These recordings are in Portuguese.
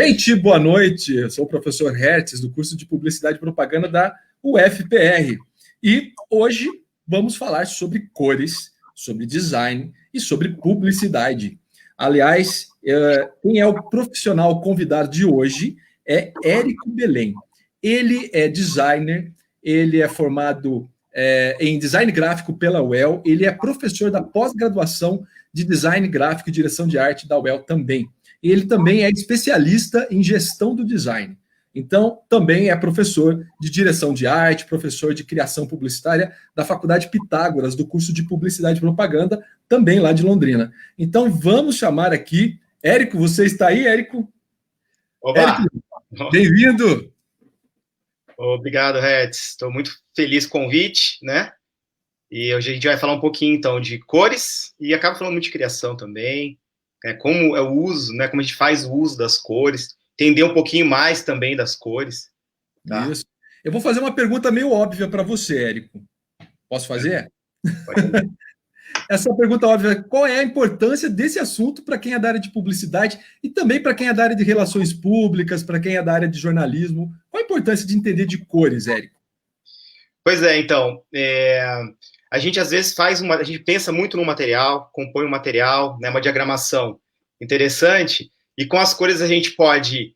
Gente, boa noite. Eu sou o professor Hertz, do curso de Publicidade e Propaganda da UFPR. E hoje vamos falar sobre cores, sobre design e sobre publicidade. Aliás, quem é o profissional convidado de hoje é Érico Belém. Ele é designer, ele é formado em design gráfico pela UEL, ele é professor da pós-graduação de design gráfico e direção de arte da UEL também. Ele também é especialista em gestão do design. Então, também é professor de direção de arte, professor de criação publicitária da Faculdade Pitágoras, do curso de Publicidade e Propaganda, também lá de Londrina. Então, vamos chamar aqui Érico. Você está aí, Érico? Oba! Érico, bem-vindo! Obrigado, Hertz. Estou muito feliz com o convite, né? E hoje a gente vai falar um pouquinho, então, de cores e acaba falando muito de criação também, como é o uso, né? Como a gente faz o uso das cores, entender um pouquinho mais também das cores. Tá? Isso. Eu vou fazer uma pergunta meio óbvia para você, Érico. Posso fazer? Pode fazer. Essa pergunta óbvia: qual é a importância desse assunto para quem é da área de publicidade e também para quem é da área de relações públicas, para quem é da área de jornalismo? Qual a importância de entender de cores, Érico? Pois é, então, a gente às vezes a gente pensa muito no material, compõe um material, né, uma diagramação interessante, e com as cores a gente pode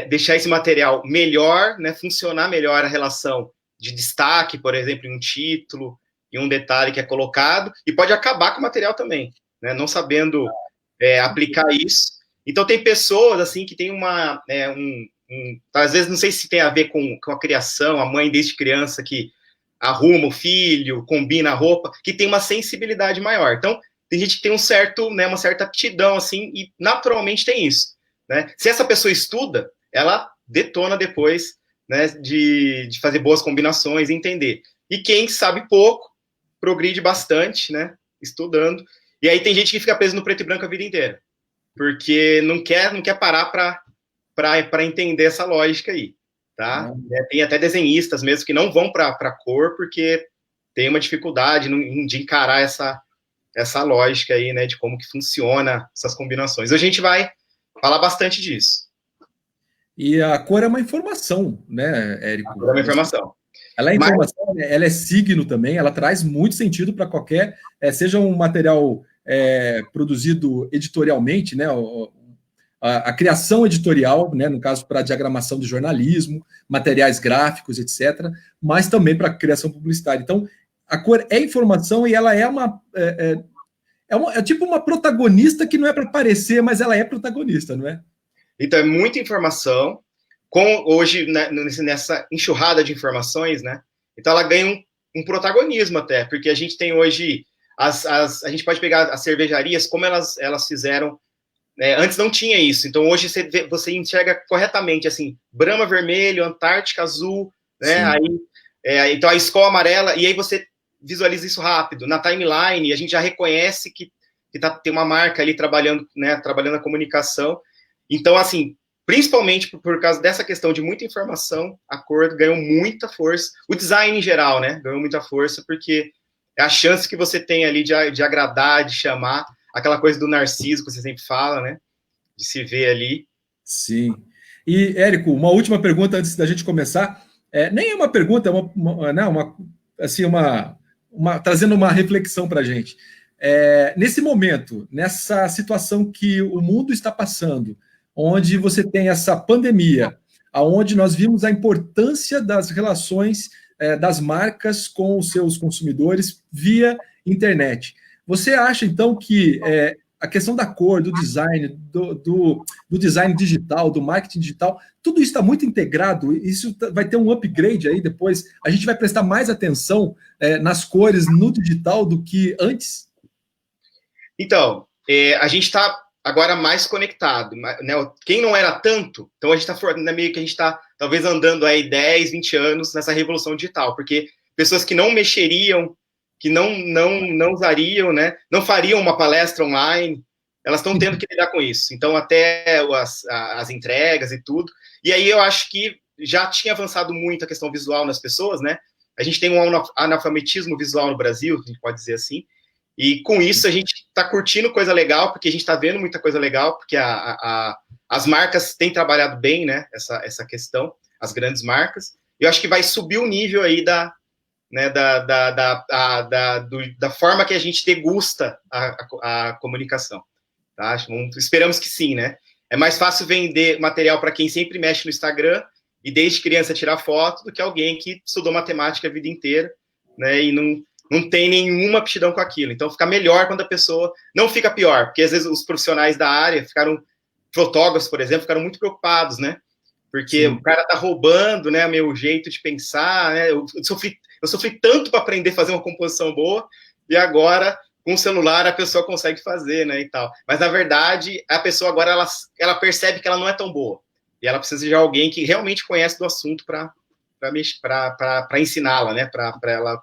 deixar esse material melhor, né, funcionar melhor a relação de destaque, por exemplo, em um título, em um detalhe que é colocado, e pode acabar com o material também, né, não sabendo aplicar isso. Então tem pessoas assim que tem às vezes não sei se tem a ver com a criação, a mãe desde criança que arruma o filho, combina a roupa, que tem uma sensibilidade maior. Então tem gente que tem uma certa aptidão assim, e naturalmente tem isso, né? Se essa pessoa estuda, ela detona depois, né, de fazer boas combinações e entender. E quem sabe pouco, progride bastante, né, estudando. E aí tem gente que fica preso no preto e branco a vida inteira, porque não quer parar para entender essa lógica aí, tá? Tem até desenhistas mesmo que não vão para cor, porque tem uma dificuldade de encarar essa lógica aí, né, de como que funciona essas combinações. Hoje a gente vai falar bastante disso. E a cor é uma informação, né, Érico? A cor é uma informação. Ela é informação, ela é signo também, ela traz muito sentido para qualquer, seja um material produzido editorialmente, né, a criação editorial, né, no caso para diagramação de jornalismo, materiais gráficos, etc., mas também para criação publicitária. Então, a cor é informação e ela é tipo uma protagonista que não é para aparecer, mas ela é protagonista, não é? Então, é muita informação, hoje, né, nessa enxurrada de informações, né? Então, ela ganha um protagonismo até, porque a gente tem hoje, a gente pode pegar as cervejarias, como elas fizeram, antes não tinha isso, então hoje você enxerga corretamente, assim, Brahma vermelho, Antártica azul, né? Aí, então a Skol amarela, e aí você visualiza isso rápido. Na timeline, a gente já reconhece que tem uma marca ali trabalhando, né, trabalhando a comunicação. Então, assim, principalmente por causa dessa questão de muita informação, a cor ganhou muita força. O design em geral, né, ganhou muita força, porque é a chance que você tem ali de agradar, de chamar, aquela coisa do narciso que você sempre fala, né, de se ver ali. Sim. E, Érico, uma última pergunta antes da gente começar. Nem é uma pergunta, trazendo uma reflexão para a gente. Nesse momento, nessa situação que o mundo está passando, onde você tem essa pandemia, onde nós vimos a importância das relações das marcas com os seus consumidores via internet. Você acha, então, que a questão da cor, do design, do design digital, do marketing digital, tudo isso está muito integrado? Isso vai ter um upgrade aí depois? A gente vai prestar mais atenção nas cores no digital do que antes? Então, a gente está agora mais conectado, né? Quem não era tanto, então a gente está meio que a gente está talvez andando aí 10, 20 anos nessa revolução digital, porque pessoas que não mexeriam, que não usariam, né, não fariam uma palestra online, elas estão tendo que lidar com isso. Então, até as entregas e tudo. E aí eu acho que já tinha avançado muito a questão visual nas pessoas, né? A gente tem um analfabetismo visual no Brasil, a gente pode dizer assim, E com isso a gente está curtindo coisa legal, porque a gente está vendo muita coisa legal, porque as marcas têm trabalhado bem, né, essa questão, as grandes marcas. Eu acho que vai subir o nível aí né, da forma que a gente degusta a comunicação. Tá? Esperamos que sim, né? É mais fácil vender material para quem sempre mexe no Instagram e desde criança tirar foto do que alguém que estudou matemática a vida inteira, né, e não tem nenhuma aptidão com aquilo. Então, fica melhor quando a pessoa... Não fica pior, porque às vezes os profissionais da área fotógrafos, por exemplo, ficaram muito preocupados, né? Porque o cara tá roubando, né, meu jeito de pensar, né? Eu sofri tanto para aprender a fazer uma composição boa e agora, com o celular, a pessoa consegue fazer, né, e tal. Mas, na verdade, a pessoa agora, ela percebe que ela não é tão boa. E ela precisa de alguém que realmente conhece do assunto para ensiná-la, né, para ela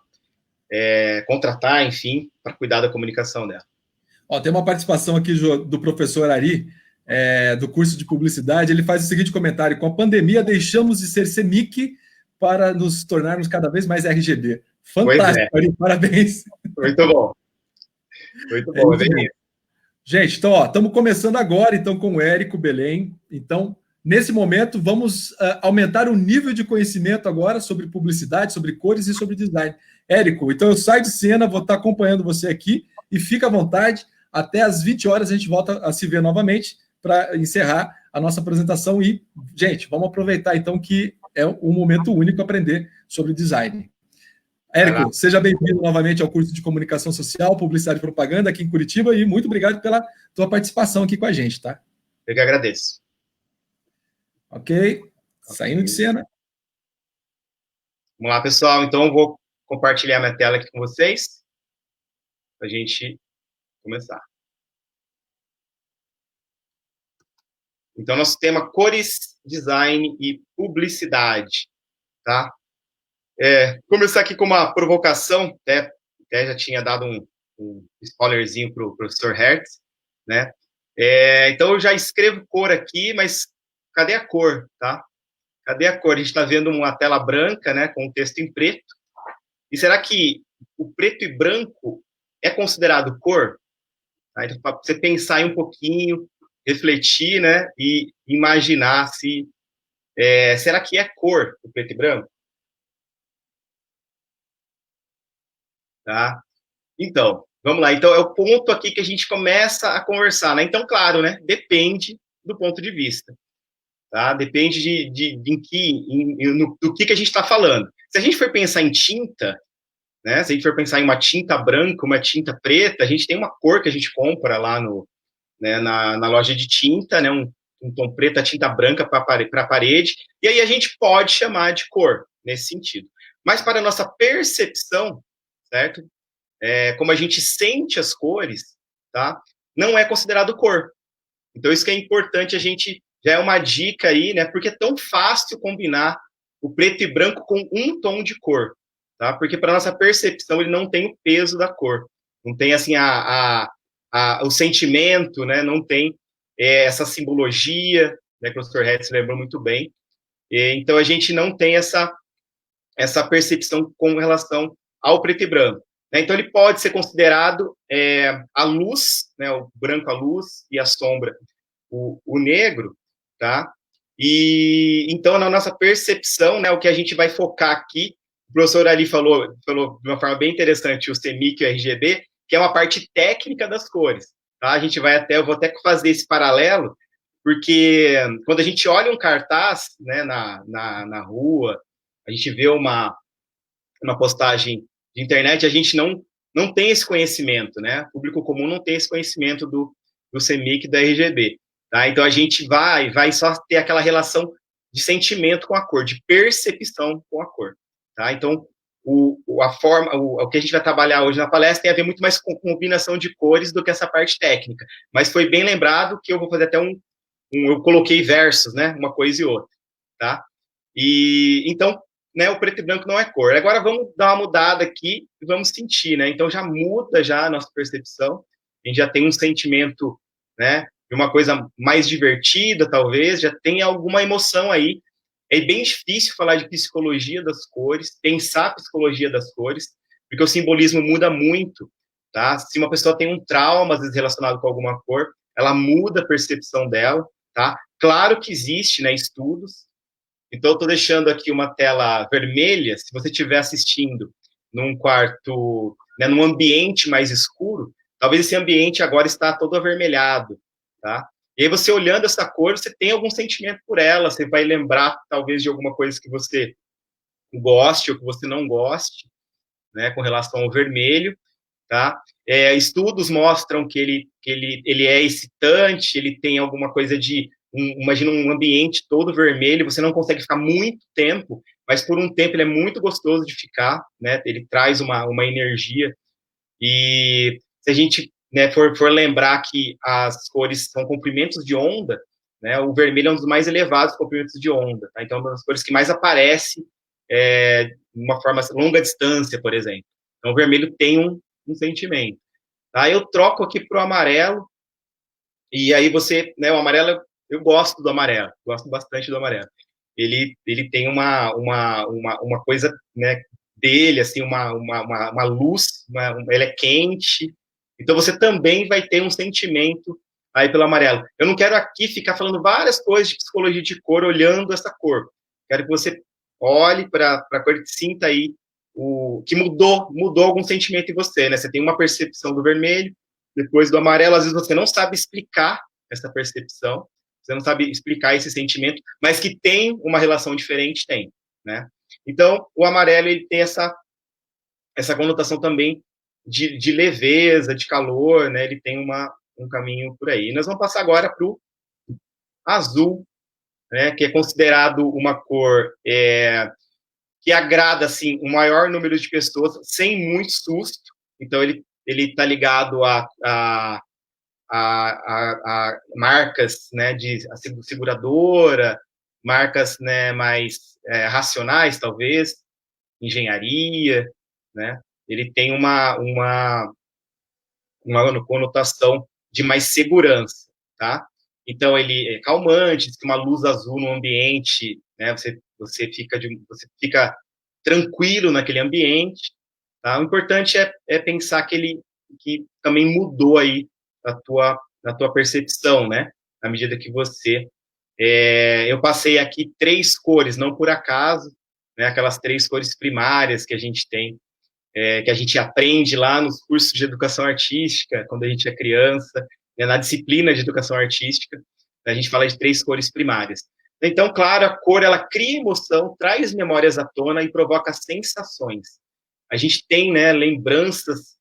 contratar, enfim, para cuidar da comunicação dela. Ó, tem uma participação aqui do professor Ari, do curso de publicidade. Ele faz o seguinte comentário: com a pandemia deixamos de ser CEMIC para nos tornarmos cada vez mais RGB. Fantástico, Ari, parabéns. Muito bom. Muito bom, gente, então, ó, estamos começando agora, então, com o Érico Belém. Então, nesse momento, vamos aumentar o nível de conhecimento agora sobre publicidade, sobre cores e sobre design. Érico, então eu saio de cena, vou estar acompanhando você aqui e fica à vontade. Até às 20 horas a gente volta a se ver novamente para encerrar a nossa apresentação. E, gente, vamos aproveitar então que é um momento único aprender sobre design. Érico, seja bem-vindo novamente ao curso de Comunicação Social, Publicidade e Propaganda aqui em Curitiba e muito obrigado pela tua participação aqui com a gente, tá? Eu que agradeço. Ok, saindo de cena. Vamos lá, pessoal. Então, eu vou compartilhar minha tela aqui com vocês para a gente começar. Então, nosso tema: cores, design e publicidade, tá? Começar aqui com uma provocação, até já tinha dado um spoilerzinho para o professor Hertz, né? Então, eu já escrevo cor aqui, mas cadê a cor, tá? Cadê a cor? A gente está vendo uma tela branca, né, com o texto em preto. E será que o preto e branco é considerado cor? Tá? Então, para você pensar aí um pouquinho, refletir, né, e imaginar se será que é cor o preto e branco? Tá? Então, vamos lá. Então, é o ponto aqui que a gente começa a conversar, né? Então, claro, né, depende do ponto de vista. Tá? Depende do que a gente está falando. Se a gente for pensar em tinta, né, se a gente for pensar em uma tinta branca, uma tinta preta, a gente tem uma cor que a gente compra lá na loja de tinta, né, um tom preto, a tinta branca para a parede, e aí a gente pode chamar de cor, nesse sentido. Mas para a nossa percepção, certo? Como a gente sente as cores, tá? Não é considerado cor. Então, isso que é importante, já é uma dica aí, né? Porque é tão fácil combinar o preto e branco com um tom de cor, tá? Porque para nossa percepção ele não tem o peso da cor, não tem assim o sentimento, né? Não tem essa simbologia, né? Que o professor Hetz lembrou muito bem. Então a gente não tem essa percepção com relação ao preto e branco. Né? Então ele pode ser considerado a luz, né? O branco a luz e a sombra o negro, tá? E então, na nossa percepção, né, o que a gente vai focar aqui, o professor ali falou de uma forma bem interessante o CEMIC e o RGB, que é uma parte técnica das cores, tá? Eu vou até fazer esse paralelo, porque quando a gente olha um cartaz, né, na rua, a gente vê uma postagem de internet, a gente não tem esse conhecimento, né? O público comum não tem esse conhecimento do CEMIC e do RGB. Tá? Então, a gente vai só ter aquela relação de sentimento com a cor, de percepção com a cor. Tá? Então, o que a gente vai trabalhar hoje na palestra tem a ver muito mais com combinação de cores do que essa parte técnica. Mas foi bem lembrado que eu vou fazer até eu coloquei versos, né? Uma coisa e outra. Tá? E, então, né, o preto e branco não é cor. Agora, vamos dar uma mudada aqui e vamos sentir, né? Então, já muda já a nossa percepção. A gente já tem um sentimento, né? De uma coisa mais divertida, talvez, já tem alguma emoção aí. É bem difícil falar de psicologia das cores, pensar a psicologia das cores, porque o simbolismo muda muito tá? Se uma pessoa tem um trauma, às vezes, relacionado com alguma cor, ela muda a percepção dela, tá? Claro que existe, né, estudos. Então, eu estou deixando aqui uma tela vermelha. Se você estiver assistindo num quarto, né, num ambiente mais escuro, talvez esse ambiente agora está todo avermelhado, tá? E aí, você olhando essa cor, você tem algum sentimento por ela, você vai lembrar, talvez, de alguma coisa que você goste ou que você não goste, né, com relação ao vermelho, tá? Estudos mostram que ele é excitante, ele tem alguma coisa de, imagina um ambiente todo vermelho, você não consegue ficar muito tempo, mas por um tempo ele é muito gostoso de ficar, né? Ele traz uma energia, e se a gente, né, for lembrar que as cores são comprimentos de onda, né, o vermelho é um dos mais elevados comprimentos de onda, tá? Então, é uma das cores que mais aparece de uma forma longa distância, por exemplo. Então, o vermelho tem um sentimento. Tá? Eu troco aqui para o amarelo, e aí você, né, o amarelo, eu gosto do amarelo, gosto bastante do amarelo. Ele tem uma coisa, né, dele, assim, uma luz, ele é quente, então você também vai ter um sentimento aí pelo amarelo. Eu não quero aqui ficar falando várias coisas de psicologia de cor, olhando essa cor. Quero que você olhe para a cor e sinta aí o que mudou algum sentimento em você, né? Você tem uma percepção do vermelho, depois do amarelo, às vezes você não sabe explicar essa percepção, você não sabe explicar esse sentimento, mas que tem uma relação diferente, tem, né? Então, o amarelo, ele tem essa conotação também de leveza, de calor, né? Ele tem um caminho por aí. E nós vamos passar agora para o azul, né? Que é considerado uma cor que agrada, assim, o maior número de pessoas, sem muito susto. Então, ele está ligado a marcas, né, de seguradora, marcas, né, mais racionais, talvez, engenharia, né? Ele tem uma conotação de mais segurança, tá? Então, ele é calmante, diz que uma luz azul no ambiente, né, você fica tranquilo naquele ambiente, tá? O importante é pensar que também mudou aí na tua percepção, né? À medida que você... eu passei aqui 3 cores, não por acaso, né? Aquelas 3 cores primárias que a gente tem, que a gente aprende lá nos cursos de educação artística, quando a gente é criança, né? Na disciplina de educação artística, a gente fala de 3 cores primárias. Então, claro, a cor, ela cria emoção, traz memórias à tona e provoca sensações. A gente tem, né, lembranças,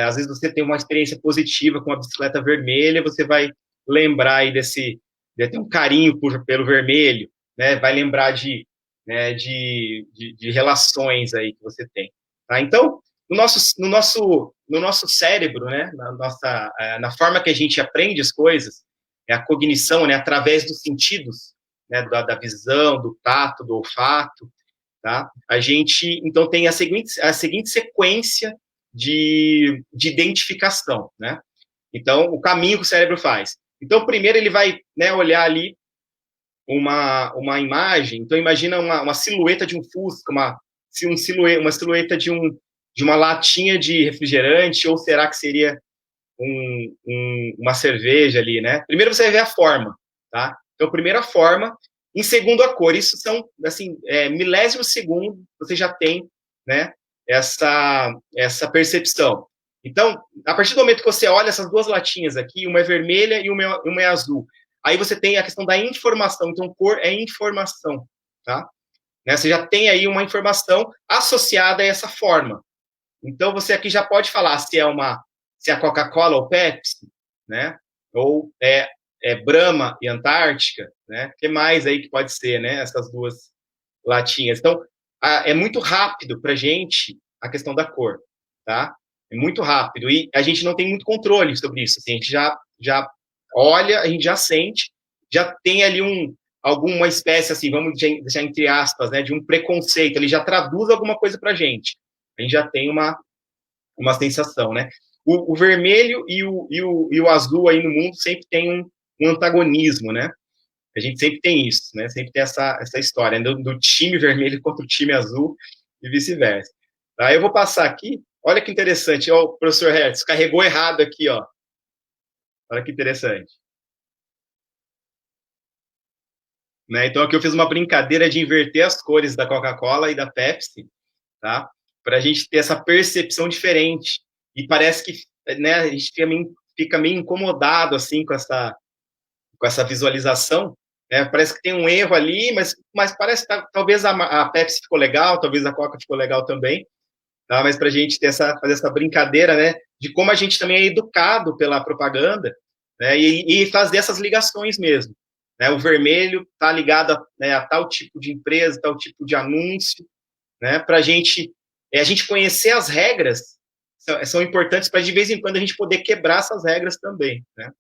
às vezes você tem uma experiência positiva com a bicicleta vermelha, você vai lembrar aí de ter um carinho pelo vermelho, né, vai lembrar de relações aí que você tem. Tá? Então, no nosso cérebro, né, na forma que a gente aprende as coisas, a cognição, né, através dos sentidos, né, da visão, do tato, do olfato, tá? A gente, então, tem a seguinte sequência de identificação, né? Então, o caminho que o cérebro faz. Então, primeiro ele vai, né, olhar ali uma imagem. Então, imagina uma silhueta de um Fusca, uma silhueta de uma latinha de refrigerante, ou será que seria uma cerveja ali, né? Primeiro você vai ver a forma, tá? Então, primeiro a forma, em segundo a cor. Isso são, assim, milésimos segundo, você já tem, né, essa percepção. Então, a partir do momento que você olha essas 2 latinhas aqui, uma é vermelha e uma é azul, aí você tem a questão da informação. Então, cor é informação, tá? Né? Você já tem aí uma informação associada a essa forma. Então, você aqui já pode falar se é Coca-Cola ou Pepsi, né? Ou Brahma e Antártica, né? O que mais aí que pode ser, né? Essas 2 latinhas. Então, é muito rápido para a gente a questão da cor, tá? É muito rápido. E a gente não tem muito controle sobre isso. Assim, a gente já olha, a gente já sente, já tem ali alguma espécie, assim, vamos deixar entre aspas, né? De um preconceito. Ele já traduz alguma coisa para a gente. A gente já tem uma sensação, né? O vermelho e o azul aí no mundo sempre tem um antagonismo, né? A gente sempre tem isso, né? Sempre tem essa história, né? do time vermelho contra o time azul e vice-versa. Tá? Eu vou passar aqui, Olha que interessante. Ó, o professor Hertz carregou errado aqui, ó. Olha que interessante. Né? Então, aqui eu fiz uma brincadeira de inverter as cores da Coca-Cola e da Pepsi, tá? Para a gente ter essa percepção diferente. E parece que, né, a gente fica meio incomodado, assim, com essa visualização. Né? Parece que tem um erro ali, mas parece que talvez a Pepsi ficou legal, talvez a Coca ficou legal também. Tá? Mas para a gente fazer essa brincadeira, né, de como a gente também é educado pela propaganda, né, e fazer essas ligações mesmo. Né? O vermelho está ligado a tal tipo de empresa, tal tipo de anúncio, né, para a gente conhecer as regras, são importantes para de vez em quando a gente poder quebrar essas regras também. Né?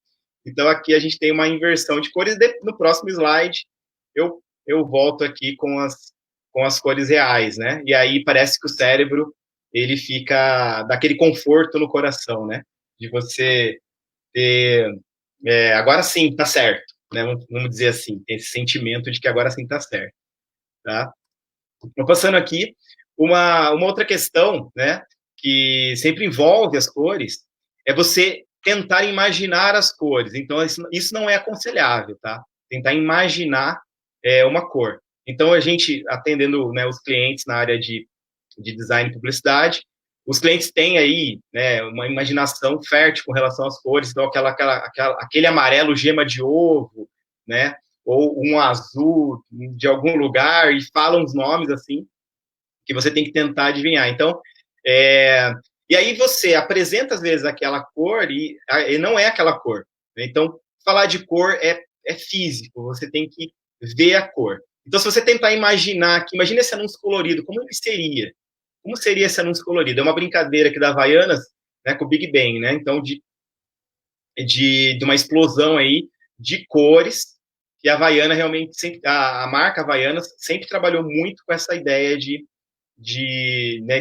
Então aqui a gente tem uma inversão de cores, no próximo slide eu volto aqui com as cores reais, né? E aí parece que o cérebro ele fica daquele conforto no coração, né? De você ter, agora sim, tá certo, né? Vamos dizer assim, tem esse sentimento de que agora sim tá certo, tá? Então, passando aqui, uma outra questão, né? Que sempre envolve as cores, é você tentar imaginar as cores. Então, isso não é aconselhável, tá? Tentar imaginar uma cor. Então, a gente, atendendo, né, os clientes na área de design e publicidade, os clientes têm aí, né, uma imaginação fértil com relação às cores, então aquele amarelo gema de ovo, né, ou um azul de algum lugar, e falam os nomes assim, que você tem que tentar adivinhar. Então, e aí você apresenta, às vezes, aquela cor e não é aquela cor. Né? Então, falar de cor é físico, você tem que ver a cor. Então, se você tentar imaginar, imagina esse anúncio colorido, como ele seria? Como seria esse anúncio colorido? É uma brincadeira aqui da Havaianas, né, com o Big Bang, né? Então, de uma explosão aí de cores, que a Havaiana realmente sempre, a marca Havaianas sempre trabalhou muito com essa ideia de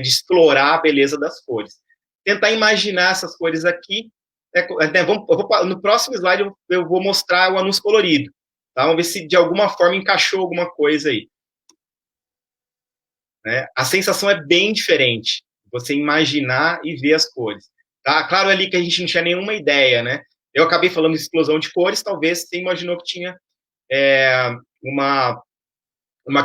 explorar a beleza das cores. Tentar imaginar essas cores aqui. No próximo slide eu vou mostrar o anúncio colorido. Tá? Vamos ver se de alguma forma encaixou alguma coisa aí. Né? A sensação é bem diferente. Você imaginar e ver as cores. Tá? Claro ali que a gente não tinha nenhuma ideia, né? Eu acabei falando de explosão de cores, talvez você imaginou que tinha uma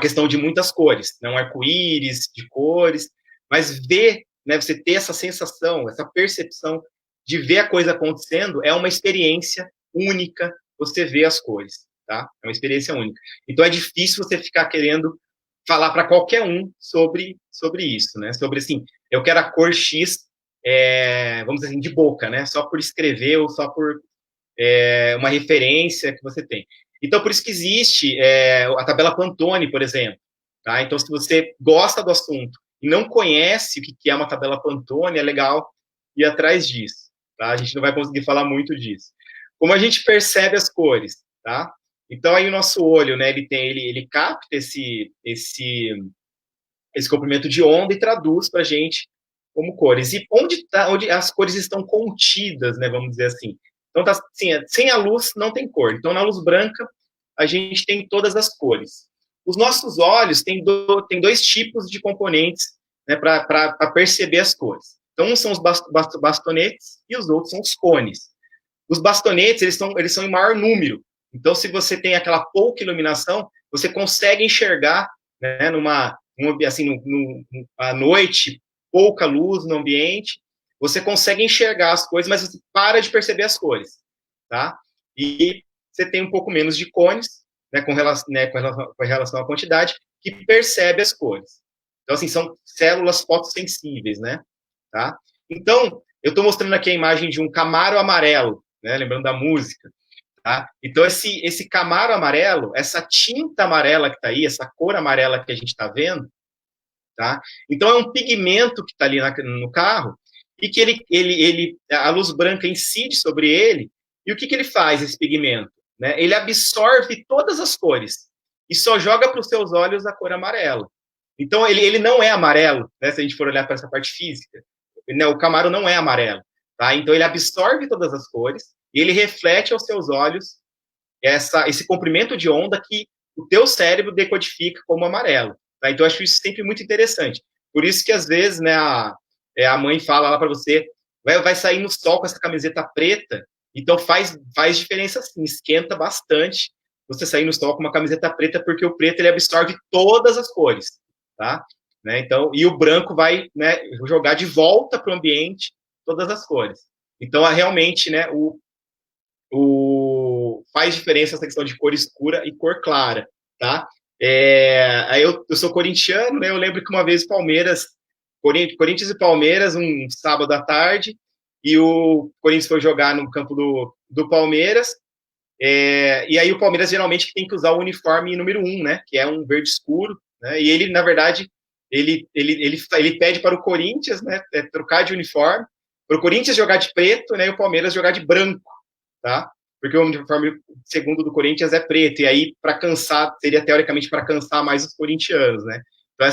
questão de muitas cores, né? Um arco-íris de cores, mas ver, né, você ter essa sensação, essa percepção de ver a coisa acontecendo é uma experiência única, você vê as cores, tá? É uma experiência única. Então é difícil você ficar querendo falar para qualquer um sobre isso, né? Sobre assim, eu quero a cor X, vamos dizer assim, de boca, né? Só por escrever ou só por uma referência que você tem. Então, por isso que existe a tabela Pantone, por exemplo. Tá? Então, se você gosta do assunto e não conhece o que é uma tabela Pantone, é legal ir atrás disso. Tá? A gente não vai conseguir falar muito disso. Como a gente percebe as cores, tá? Então, aí o nosso olho, né, ele capta esse comprimento de onda e traduz para a gente como cores. E onde as cores estão contidas, né, vamos dizer assim. Então, tá, assim, sem a luz não tem cor. Então, na luz branca, a gente tem todas as cores. Os nossos olhos têm dois tipos de componentes, né, para perceber as cores. Então, uns são os bastonetes e os outros são os cones. Os bastonetes, eles são em maior número. Então, se você tem aquela pouca iluminação, você consegue enxergar, né, à noite, pouca luz no ambiente, você consegue enxergar as coisas, mas você para de perceber as cores, tá? E você tem um pouco menos de cones, né, com relação à quantidade, que percebe as cores. Então, assim, são células fotossensíveis, né? Tá? Então, eu estou mostrando aqui a imagem de um Camaro amarelo, né, lembrando da música. Tá? Então, esse Camaro amarelo, essa tinta amarela que está aí, essa cor amarela que a gente está vendo, tá? Então, é um pigmento que está ali no carro e que a luz branca incide sobre ele. E o que ele faz, esse pigmento? Né? Ele absorve todas as cores e só joga para os seus olhos a cor amarela. Então, ele não é amarelo, né? Se a gente for olhar para essa parte física. Né? O Camaro não é amarelo. Tá? Então, ele absorve todas as cores e ele reflete aos seus olhos esse comprimento de onda que o teu cérebro decodifica como amarelo. Tá? Então, eu acho isso sempre muito interessante. Por isso que, às vezes, né, a mãe fala lá para você, vai sair no sol com essa camiseta preta, então faz diferença sim, esquenta bastante você sair no sol com uma camiseta preta, porque o preto ele absorve todas as cores, tá? Né? Então, e o branco vai, né, jogar de volta para o ambiente todas as cores. Então, realmente, né, faz diferença essa questão de cor escura e cor clara, tá? Aí eu sou corintiano, né? Eu lembro que uma vez Corinthians e Palmeiras, um sábado à tarde, e o Corinthians foi jogar no campo do Palmeiras, e aí o Palmeiras geralmente tem que usar o uniforme número 1, né? Que é um verde escuro, né? E ele, na verdade, ele pede para o Corinthians, né? Trocar de uniforme, para o Corinthians jogar de preto, né? E o Palmeiras jogar de branco, tá? Porque o uniforme segundo do Corinthians é preto, e aí para cansar, seria teoricamente para cansar mais os corintianos, né? Então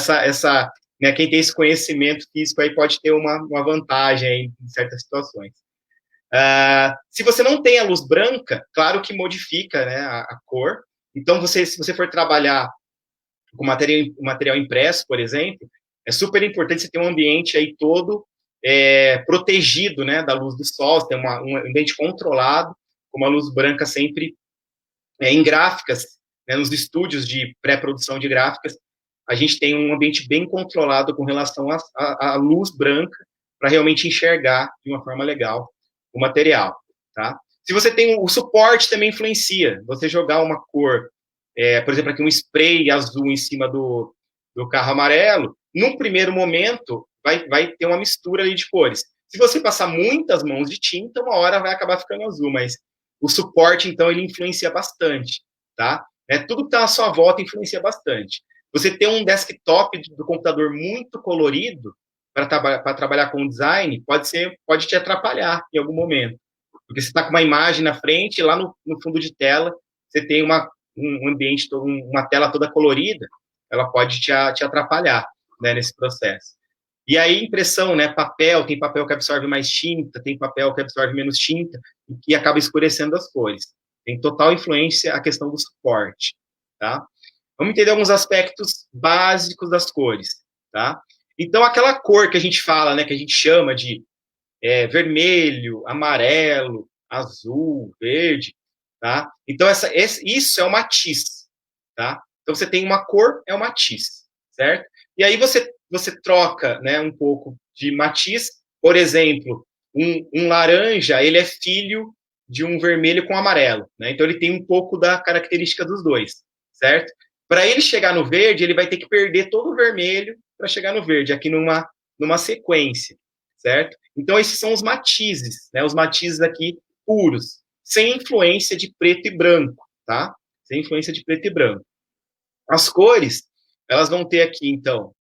né, quem tem esse conhecimento físico aí pode ter uma vantagem aí em certas situações. Se você não tem a luz branca, claro que modifica, né, a cor. Então, se você for trabalhar com material impresso, por exemplo, é super importante você ter um ambiente aí todo protegido, né, da luz do sol, você tem um ambiente controlado, com uma luz branca sempre em gráficas, né, nos estúdios de pré-produção de gráficas, a gente tem um ambiente bem controlado com relação à luz branca para realmente enxergar de uma forma legal o material, tá? Se você tem o suporte também influencia, você jogar uma cor, por exemplo, aqui um spray azul em cima do carro amarelo, num primeiro momento vai ter uma mistura ali de cores. Se você passar muitas mãos de tinta, uma hora vai acabar ficando azul, mas o suporte, então, ele influencia bastante, tá? Tudo que está à sua volta influencia bastante. Você ter um desktop do computador muito colorido para trabalhar com design pode te atrapalhar em algum momento. Porque você está com uma imagem na frente, e lá no fundo de tela, você tem um ambiente, uma tela toda colorida, ela pode te atrapalhar, né, nesse processo. E aí, impressão, né, tem papel que absorve mais tinta, tem papel que absorve menos tinta, e que acaba escurecendo as cores. Tem total influência a questão do suporte, tá? Vamos entender alguns aspectos básicos das cores, tá? Então, aquela cor que a gente fala, né, que a gente chama de vermelho, amarelo, azul, verde, tá? Então, isso é o matiz, tá? Então, você tem uma cor, é o matiz, certo? E aí você troca, né, um pouco de matiz. Por exemplo, um laranja, ele é filho de um vermelho com amarelo, né? Então, ele tem um pouco da característica dos dois, certo? Para ele chegar no verde, ele vai ter que perder todo o vermelho para chegar no verde, aqui numa sequência, certo? Então, esses são os matizes, né? Os matizes aqui puros, sem influência de preto e branco, tá? Sem influência de preto e branco. As cores, elas vão ter aqui, então,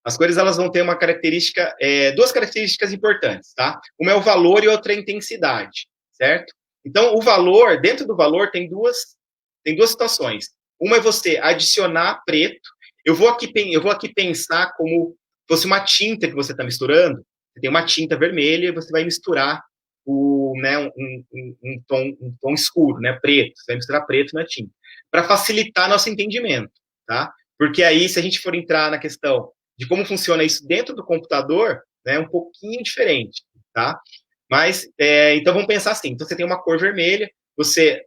as cores, elas vão ter uma característica, duas características importantes, tá? Uma é o valor e outra é a intensidade, certo? Então, o valor, dentro do valor, tem duas situações. Uma é você adicionar preto. Eu vou aqui pensar como fosse uma tinta que você está misturando. Você tem uma tinta vermelha e você vai misturar né, um tom escuro, né, preto. Você vai misturar preto na tinta. Para facilitar nosso entendimento, tá? Porque aí, se a gente for entrar na questão de como funciona isso dentro do computador, né, é um pouquinho diferente, tá? Mas, então vamos pensar assim, então você tem uma cor vermelha, você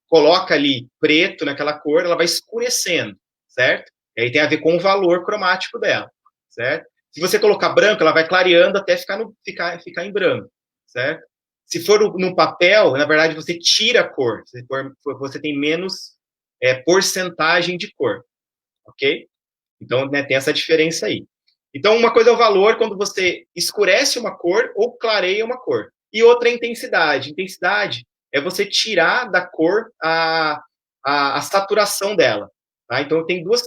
coloca ali preto naquela cor, ela vai escurecendo, certo? E aí tem a ver com o valor cromático dela, certo? Se você colocar branco, ela vai clareando até ficar em branco, certo? Se for no papel, na verdade, você tira a cor, você tem menos porcentagem de cor, ok? Então, né, tem essa diferença aí. Então, uma coisa é o valor quando você escurece uma cor ou clareia uma cor. E outra é a intensidade. Intensidade é você tirar da cor a saturação dela. Tá? Então,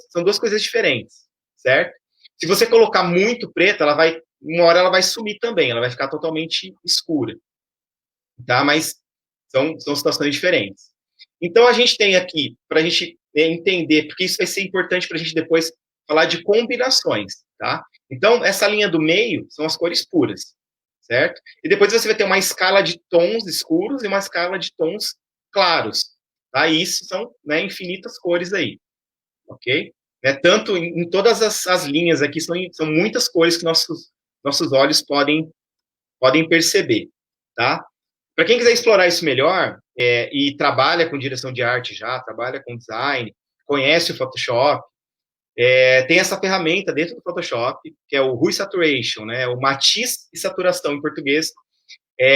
são duas coisas diferentes, certo? Se você colocar muito preto, uma hora ela vai sumir também, ela vai ficar totalmente escura. Tá? Mas são situações diferentes. Então, a gente tem aqui, para a gente entender, porque isso vai ser importante para a gente depois falar de combinações, tá? Então, essa linha do meio são as cores puras, certo? E depois você vai ter uma escala de tons escuros e uma escala de tons claros, tá? E isso são, né, infinitas cores aí, ok? Tanto em todas as linhas aqui, são muitas cores que nossos olhos podem perceber, tá? Para quem quiser explorar isso melhor, e trabalha com direção de arte já, trabalha com design, conhece o Photoshop, tem essa ferramenta dentro do Photoshop, que é o Hue Saturation, né? O matiz e saturação em português.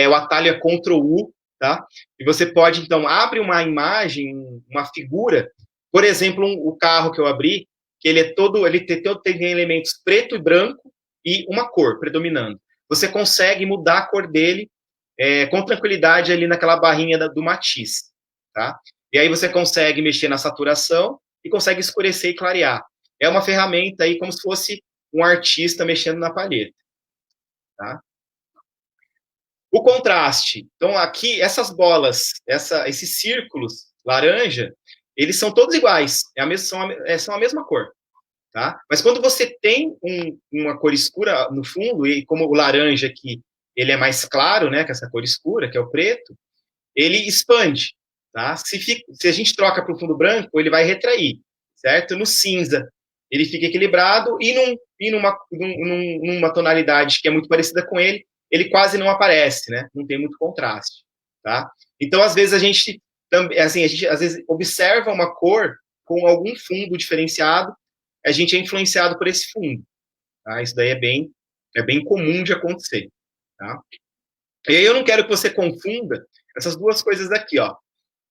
O atalho é Ctrl U, tá? E você pode, então, abre uma imagem, uma figura, por exemplo, o carro que eu abri, que ele tem elementos preto e branco e uma cor predominando. Você consegue mudar a cor dele com tranquilidade ali naquela barrinha do matiz, tá? E aí você consegue mexer na saturação e consegue escurecer e clarear. É uma ferramenta aí como se fosse um artista mexendo na palheta, tá? O contraste. Então, aqui, essas bolas, esses círculos laranja, eles são todos iguais, são a mesma cor, tá? Mas quando você tem uma cor escura no fundo, e como o laranja aqui, ele é mais claro, né, que essa cor escura, que é o preto, ele expande, tá? Se a gente troca para o fundo branco, ele vai retrair, certo? No cinza, ele fica equilibrado, e numa tonalidade que é muito parecida com ele quase não aparece, né? Não tem muito contraste, tá? Então, às vezes, a gente às vezes observa uma cor com algum fundo diferenciado, a gente é influenciado por esse fundo, tá? Isso daí é bem comum de acontecer, tá? E aí eu não quero que você confunda essas duas coisas aqui, ó,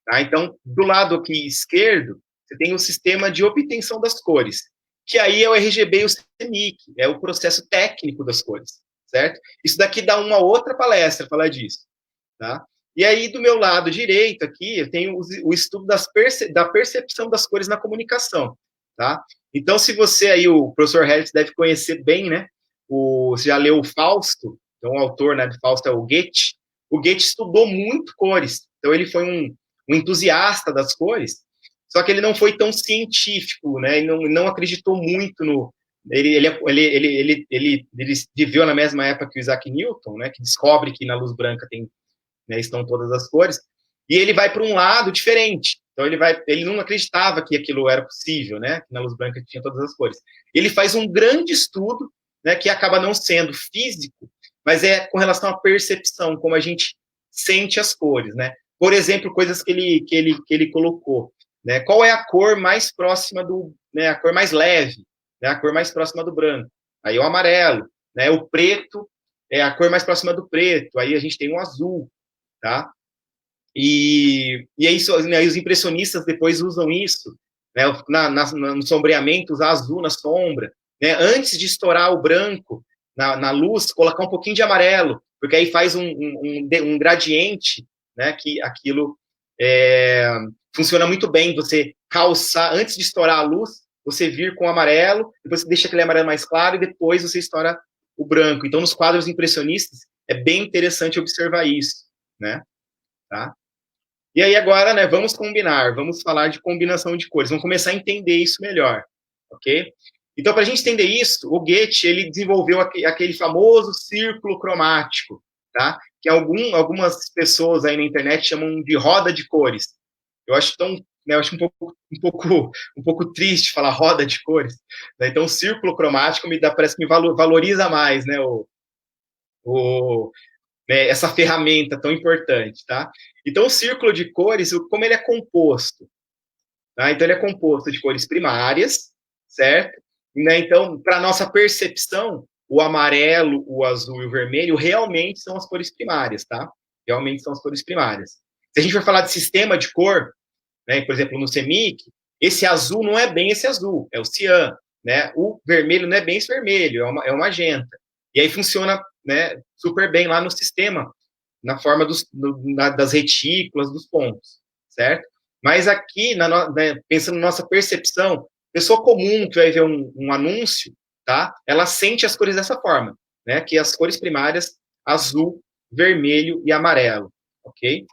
tá? Então, do lado aqui esquerdo, você tem o sistema de obtenção das cores, que aí é o RGB e o CMYK, é o processo técnico das cores, certo? Isso daqui dá uma outra palestra falar disso, tá? E aí, do meu lado direito aqui, eu tenho o estudo da percepção das cores na comunicação, tá? Então, se você aí, o professor Hertz deve conhecer bem, né? Você já leu o Fausto, então o autor, né, do Fausto é o Goethe. O Goethe estudou muito cores, então ele foi um entusiasta das cores, só que ele não foi tão científico, né? Ele não acreditou muito no... Ele viveu na mesma época que o Isaac Newton, né? Que descobre que na luz branca estão todas as cores, e ele vai para um lado diferente. Então ele não acreditava que aquilo era possível, né? Que na luz branca tinha todas as cores. Ele faz um grande estudo, né? Que acaba não sendo físico, mas é com relação à percepção, como a gente sente as cores, né? Por exemplo, coisas que ele colocou, né? Qual é a cor mais próxima né? A cor mais leve, né? A cor mais próxima do branco. Aí o amarelo, né? O preto é a cor mais próxima do preto. Aí a gente tem o azul, tá? E é isso, né, os impressionistas depois usam isso, né, no sombreamento, usar azul na sombra, né, antes de estourar o branco na luz, colocar um pouquinho de amarelo, porque aí faz um gradiente, né, que aquilo funciona muito bem, você calçar, antes de estourar a luz, você vir com o amarelo, depois você deixa aquele amarelo mais claro e depois você estoura o branco. Então, nos quadros impressionistas, é bem interessante observar isso, né? Tá? E aí agora, né, vamos falar de combinação de cores, vamos começar a entender isso melhor, ok? Então, para a gente entender isso, o Goethe, ele desenvolveu aquele famoso círculo cromático, tá? Que algumas pessoas aí na internet chamam de roda de cores. Eu acho um pouco triste falar roda de cores, né? Então, o círculo cromático parece que me valoriza mais, né, né, essa ferramenta tão importante, tá? Então, o círculo de cores, como ele é composto? Tá? Então, ele é composto de cores primárias, certo? Né? Então, para nossa percepção, o amarelo, o azul e o vermelho realmente são as cores primárias, tá? Realmente são as cores primárias. Se a gente for falar de sistema de cor, né, por exemplo, no CMYK, esse azul não é bem esse azul, é o cian, né? O vermelho não é bem esse vermelho, é o magenta. E aí funciona, né, super bem lá no sistema, na forma das retículas, dos pontos, certo? Mas aqui, né, pensando na nossa percepção, pessoa comum que vai ver um anúncio, tá? Ela sente as cores dessa forma, né? Que as cores primárias, azul, vermelho e amarelo, ok?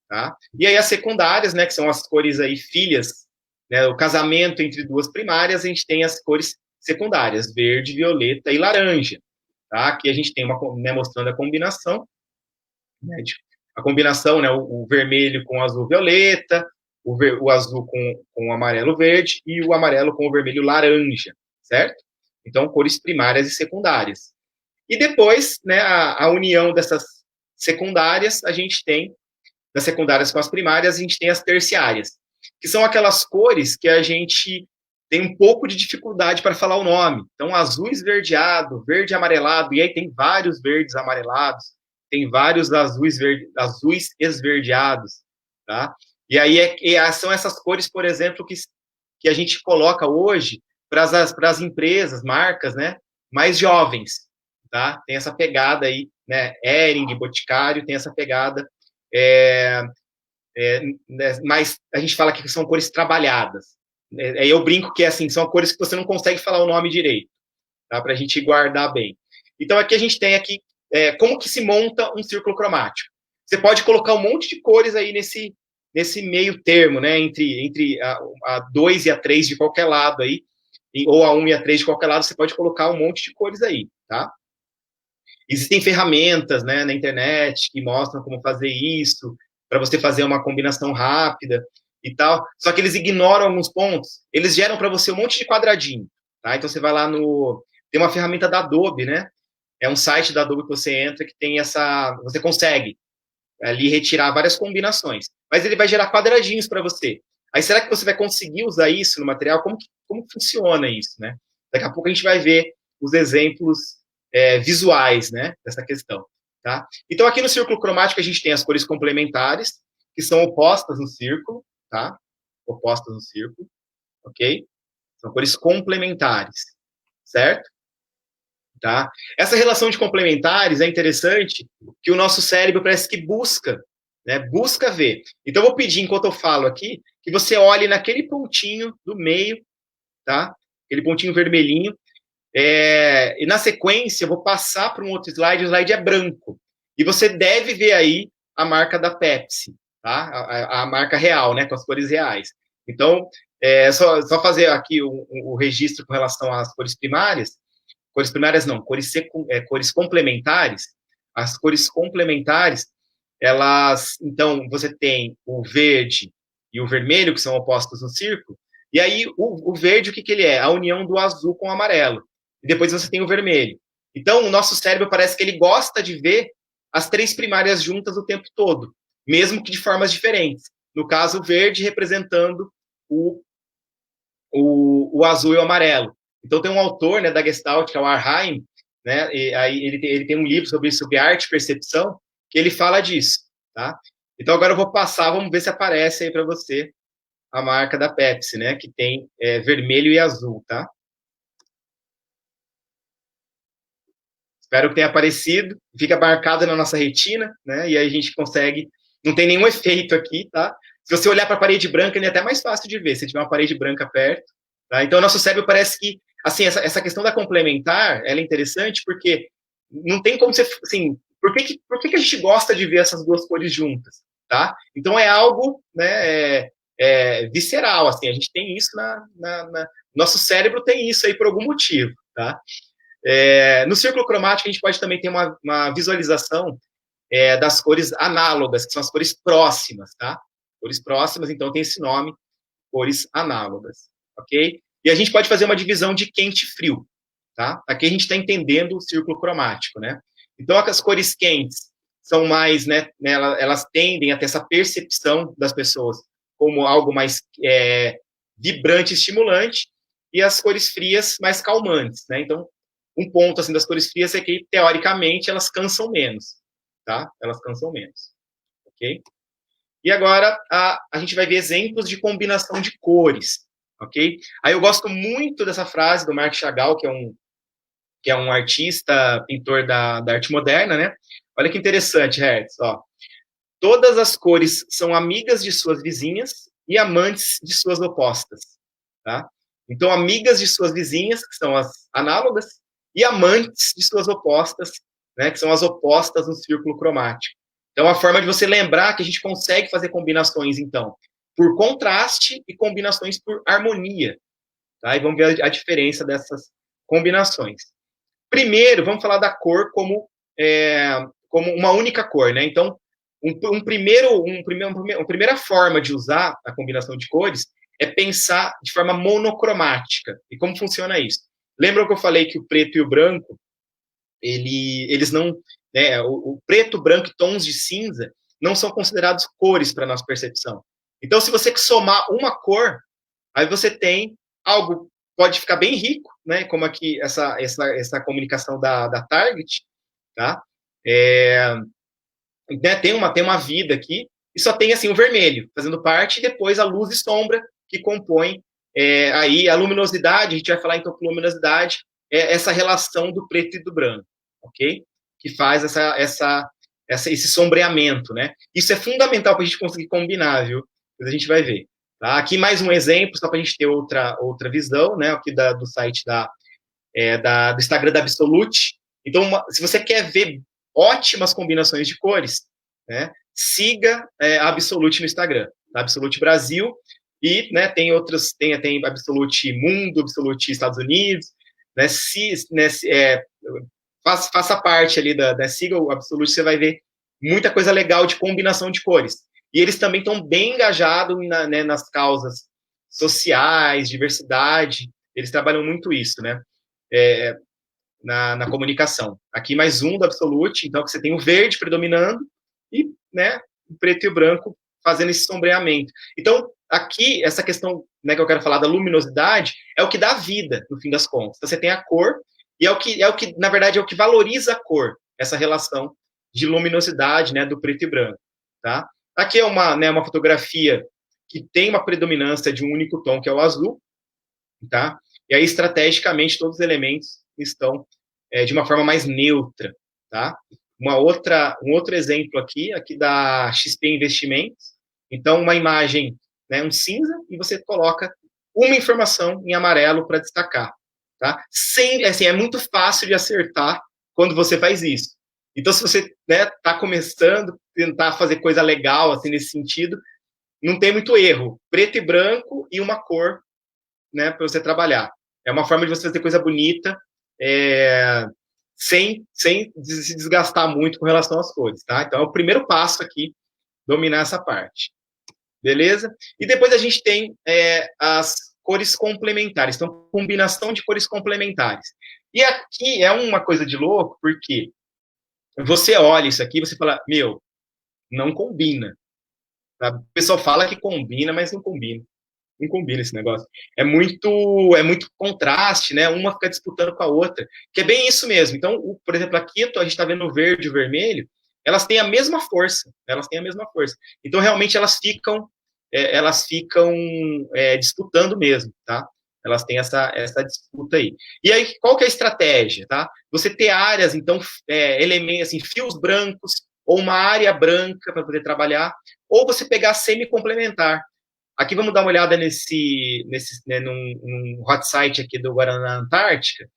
Tá? E aí as secundárias, né, que são as cores aí filhas, né, o casamento entre duas primárias, a gente tem as cores secundárias, verde, violeta e laranja, tá? Aqui a gente tem né, mostrando a combinação, né, né, o vermelho com o azul violeta, o azul com o amarelo verde e o amarelo com o vermelho laranja, certo? Então, cores primárias e secundárias. E depois, né, a união dessas secundárias, a gente tem, das secundárias com as primárias, a gente tem as terciárias, que são aquelas cores que a gente tem um pouco de dificuldade para falar o nome. Então, azul esverdeado, verde amarelado, e aí tem vários verdes amarelados, tem vários azuis esverdeados, tá? E aí são essas cores, por exemplo, que a gente coloca hoje para as empresas, marcas, né, mais jovens, tá? Tem essa pegada aí, né, Hering, Boticário, tem essa pegada, mas a gente fala que são cores trabalhadas. Eu brinco que assim, são cores que você não consegue falar o nome direito, tá? Para a gente guardar bem. Então, aqui a gente tem aqui como que se monta um círculo cromático. Você pode colocar um monte de cores aí nesse meio termo, né? Entre a 2 e a 3 de qualquer lado aí, ou a 1 e a 3 de qualquer lado, você pode colocar um monte de cores aí, tá? Existem ferramentas, né, na internet que mostram como fazer isso, para você fazer uma combinação rápida e tal. Só que eles ignoram alguns pontos. Eles geram para você um monte de quadradinho, tá? Então você vai lá tem uma ferramenta da Adobe, né? É um site da Adobe que você entra que tem você consegue ali retirar várias combinações. Mas ele vai gerar quadradinhos para você. Aí será que você vai conseguir usar isso no material? Como funciona isso, né? Daqui a pouco a gente vai ver os exemplos visuais, né, dessa questão, tá? Então, aqui no círculo cromático, a gente tem as cores complementares, que são opostas no círculo, tá? Opostas no círculo, ok? São cores complementares, certo? Tá? Essa relação de complementares é interessante, que o nosso cérebro parece que busca, né? Busca ver. Então, eu vou pedir, enquanto eu falo aqui, que você olhe naquele pontinho do meio, tá? Aquele pontinho vermelhinho, e na sequência, eu vou passar para um outro slide, o slide é branco. E você deve ver aí a marca da Pepsi, tá? A marca real, né? Com as cores reais. Então, só fazer aqui o registro com relação às cores primárias. Cores primárias não, cores complementares. As cores complementares, elas... Então, você tem o verde e o vermelho, que são opostos no círculo. E aí, o verde, o que ele é? A união do azul com o amarelo. E depois você tem o vermelho. Então, o nosso cérebro parece que ele gosta de ver as três primárias juntas o tempo todo, mesmo que de formas diferentes. No caso, o verde representando o azul e o amarelo. Então, tem um autor, né, da Gestalt, que é o Arheim, né, e aí ele tem um livro sobre arte e percepção, que ele fala disso, tá? Então, agora eu vou passar, vamos ver se aparece aí para você a marca da Pepsi, né, que tem vermelho e azul, tá? Espero que tenha aparecido, fica marcado na nossa retina, né? E aí a gente consegue, não tem nenhum efeito aqui, tá? Se você olhar para a parede branca, ele é até mais fácil de ver, se tiver uma parede branca perto, tá? Então, o nosso cérebro parece que, assim, essa questão da complementar, ela é interessante porque não tem como você, assim, por que a gente gosta de ver essas duas cores juntas, tá? Então, é algo, né, visceral, assim, a gente tem isso nosso cérebro tem isso aí por algum motivo, tá? No círculo cromático, a gente pode também ter uma visualização das cores análogas, que são as cores próximas, tá? Cores próximas, então tem esse nome, cores análogas, ok? E a gente pode fazer uma divisão de quente e frio, tá? Aqui a gente está entendendo o círculo cromático, né? Então, as cores quentes são mais, né, elas tendem a ter essa percepção das pessoas como algo mais vibrante e estimulante, e as cores frias mais calmantes, né? Então, um ponto assim das cores frias é que, teoricamente, elas cansam menos, tá? Elas cansam menos, ok? E agora a gente vai ver exemplos de combinação de cores, ok? Aí eu gosto muito dessa frase do Marc Chagall, que é um artista, pintor da arte moderna, né? Olha que interessante, Hertz, ó. Todas as cores são amigas de suas vizinhas e amantes de suas opostas, tá? Então, amigas de suas vizinhas, que são as análogas, e amantes de suas opostas, né, que são as opostas no círculo cromático. Então, a forma de você lembrar que a gente consegue fazer combinações, então, por contraste e combinações por harmonia. Tá? E vamos ver a diferença dessas combinações. Primeiro, vamos falar da cor como uma única cor, né? Então, uma primeira forma de usar a combinação de cores é pensar de forma monocromática. E como funciona isso? Lembram que eu falei que o preto e o branco, eles não, né, o preto, branco e tons de cinza não são considerados cores para nossa percepção. Então, se você somar uma cor, aí você tem algo, pode ficar bem rico, né, como aqui essa comunicação da Target, tá? Né, tem uma vida aqui, e só tem assim o vermelho fazendo parte, e depois a luz e sombra que compõem aí a luminosidade. A gente vai falar então que luminosidade é essa relação do preto e do branco, ok? Que faz esse sombreamento, né? Isso é fundamental para a gente conseguir combinar, viu? Mas a gente vai ver. Tá? Aqui mais um exemplo, só para a gente ter outra visão, né? Aqui do site do Instagram da Absolute. Então, se você quer ver ótimas combinações de cores, né, siga a Absolute no Instagram, a Absolute Brasil, e, né, tem outros, tem Absolute Mundo, Absolute Estados Unidos, né, faça parte ali siga o Absolute, você vai ver muita coisa legal de combinação de cores. E eles também estão bem engajados né, nas causas sociais, diversidade, eles trabalham muito isso, né? Na comunicação. Aqui mais um do Absolute, então que você tem o verde predominando e, né, o preto e o branco fazendo esse sombreamento. Então, aqui, essa questão, né, que eu quero falar da luminosidade, é o que dá vida, no fim das contas. Então, você tem a cor, e é o que, na verdade, é o que valoriza a cor, essa relação de luminosidade, né, do preto e branco, tá? Aqui é uma fotografia que tem uma predominância de um único tom, que é o azul, tá? E aí, estrategicamente, todos os elementos estão de uma forma mais neutra, tá? Um outro exemplo aqui da XP Investimentos. Então, uma imagem, né, um cinza, e você coloca uma informação em amarelo para destacar, tá? Assim, é muito fácil de acertar quando você faz isso. Então, se você, né, tá começando a tentar fazer coisa legal, assim, nesse sentido, não tem muito erro. Preto e branco e uma cor, né, para você trabalhar. É uma forma de você fazer coisa bonita, sem se desgastar muito com relação às cores, tá? Então, é o primeiro passo aqui, dominar essa parte. Beleza? E depois a gente tem as cores complementares. Então, combinação de cores complementares. E aqui é uma coisa de louco, porque você olha isso aqui e você fala, meu, não combina. Tá? O pessoal fala que combina, mas não combina. Não combina esse negócio. É muito contraste, né? Uma fica disputando com a outra, que é bem isso mesmo. Então, por exemplo, aqui a gente está vendo o verde e o vermelho, elas têm a mesma força. Então, realmente, elas ficam disputando mesmo, tá? Elas têm essa disputa aí. E aí, qual que é a estratégia, tá? Você ter áreas, então, elementos, assim, fios brancos, ou uma área branca para poder trabalhar, ou você pegar semi-complementar. Aqui vamos dar uma olhada num hot site aqui do Guaraná Antártica.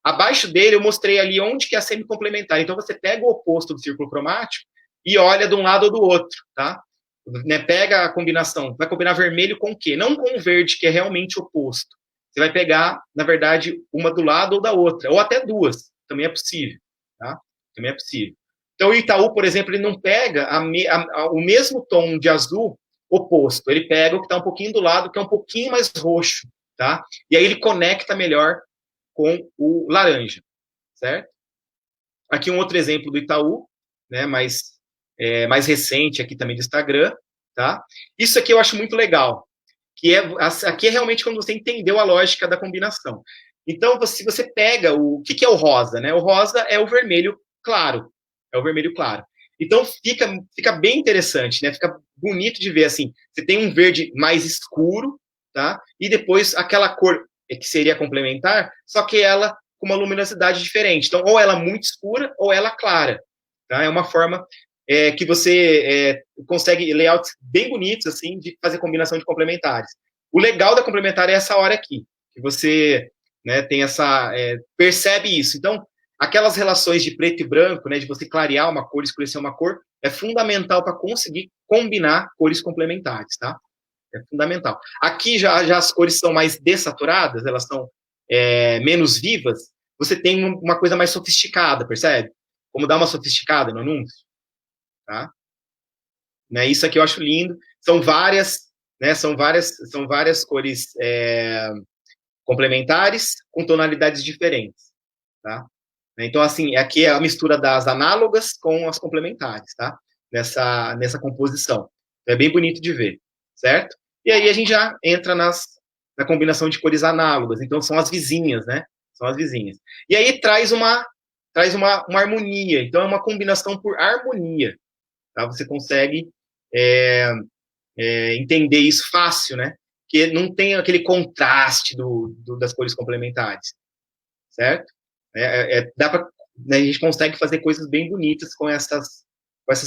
Abaixo dele eu mostrei ali onde que é a semi-complementar. Então você pega o oposto do círculo cromático e olha de um lado ou do outro, tá? Né, pega a combinação, vai combinar vermelho com o quê? Não com o verde, que é realmente oposto. Você vai pegar, na verdade, uma do lado ou da outra, ou até duas, também é possível, tá? Também é possível. Então o Itaú, por exemplo, ele não pega o mesmo tom de azul oposto. Ele pega o que está um pouquinho do lado, que é um pouquinho mais roxo, tá? E aí ele conecta melhor com o laranja, certo? Aqui um outro exemplo do Itaú, né? Mais recente aqui também do Instagram, tá? Isso aqui eu acho muito legal, aqui é realmente quando você entendeu a lógica da combinação. Então, se você pega o que é o rosa, né? O rosa é o vermelho claro, Então, fica bem interessante, né? Fica bonito de ver, assim, você tem um verde mais escuro, tá? E depois aquela cor que seria complementar, só que ela com uma luminosidade diferente. Então, ou ela muito escura, ou ela clara, tá? É uma forma que você consegue layouts bem bonitos, assim, de fazer combinação de complementares. O legal da complementar é essa hora aqui, que você, né, tem percebe isso. Então, aquelas relações de preto e branco, né, de você clarear uma cor, escurecer uma cor, é fundamental para conseguir combinar cores complementares, tá? É fundamental. Aqui já as cores são mais dessaturadas, elas são menos vivas, você tem uma coisa mais sofisticada, percebe? Como dar uma sofisticada no anúncio, tá? Né, isso aqui eu acho lindo. São várias cores complementares com tonalidades diferentes, tá? né? Então, assim, aqui é a mistura das análogas com as complementares, tá? Nessa composição. É bem bonito de ver, certo? E aí a gente já entra na combinação de cores análogas. Então, são as vizinhas, né? São as vizinhas. E aí traz uma harmonia. Então, é uma combinação por harmonia. Tá? Você consegue entender isso fácil, né? Que não tem aquele contraste das cores complementares, certo? Dá pra, né, a gente consegue fazer coisas bem bonitas com essas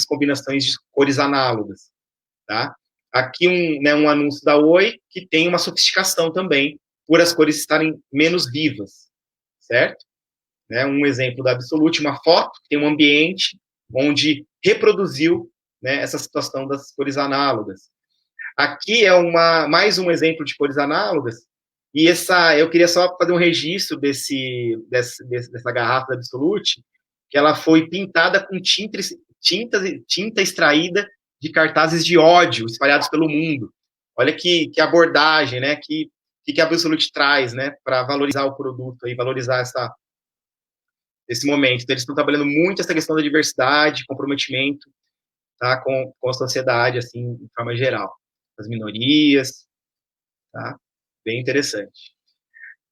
combinações de cores análogas, tá? Aqui um anúncio da Oi que tem uma sofisticação também por as cores estarem menos vivas, certo? Né, um exemplo da Absolute, uma foto que tem um ambiente onde reproduziu, né, essa situação das cores análogas. Aqui é mais um exemplo de cores análogas, e eu queria só fazer um registro dessa garrafa da Absolute, que ela foi pintada com tinta extraída de cartazes de ódio espalhados pelo mundo. Olha que abordagem, né? Que a Absolute traz, né? Para valorizar o produto e valorizar esse momento. Então, eles estão trabalhando muito essa questão da diversidade, comprometimento, tá? Com a sociedade, assim, de forma geral. As minorias, tá? Bem interessante.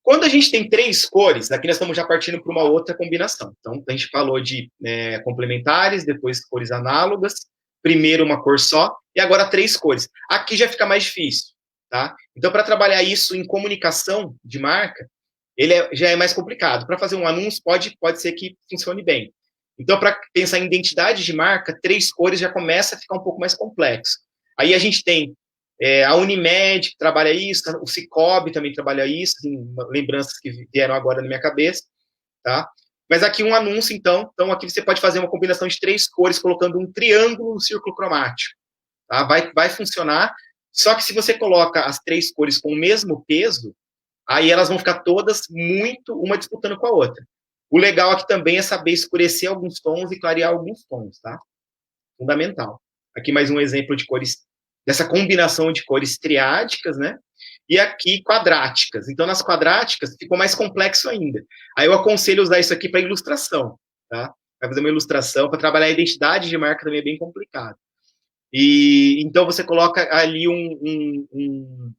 Quando a gente tem 3 cores, aqui nós estamos já partindo para uma outra combinação. Então, a gente falou de complementares, depois cores análogas, primeiro uma cor só, e agora 3 cores. Aqui já fica mais difícil, tá? Então, para trabalhar isso em comunicação de marca, já é mais complicado. Para fazer um anúncio, pode ser que funcione bem. Então, para pensar em identidade de marca, 3 cores já começa a ficar um pouco mais complexo. Aí a gente tem a Unimed, que trabalha isso, o Cicobi também trabalha isso, assim, lembranças que vieram agora na minha cabeça, tá? Mas aqui um anúncio, então aqui você pode fazer uma combinação de 3 cores, colocando um triângulo no círculo cromático, tá? Vai funcionar, só que se você coloca as 3 cores com o mesmo peso, aí elas vão ficar todas uma disputando com a outra. O legal aqui também é saber escurecer alguns tons e clarear alguns tons, tá? Fundamental. Aqui mais um exemplo de cores, dessa combinação de cores triádicas, né? E aqui quadráticas. Então, nas quadráticas ficou mais complexo ainda. Aí eu aconselho usar isso aqui para ilustração, tá? Vai fazer uma ilustração, para trabalhar a identidade de marca também é bem complicado. E então você coloca ali um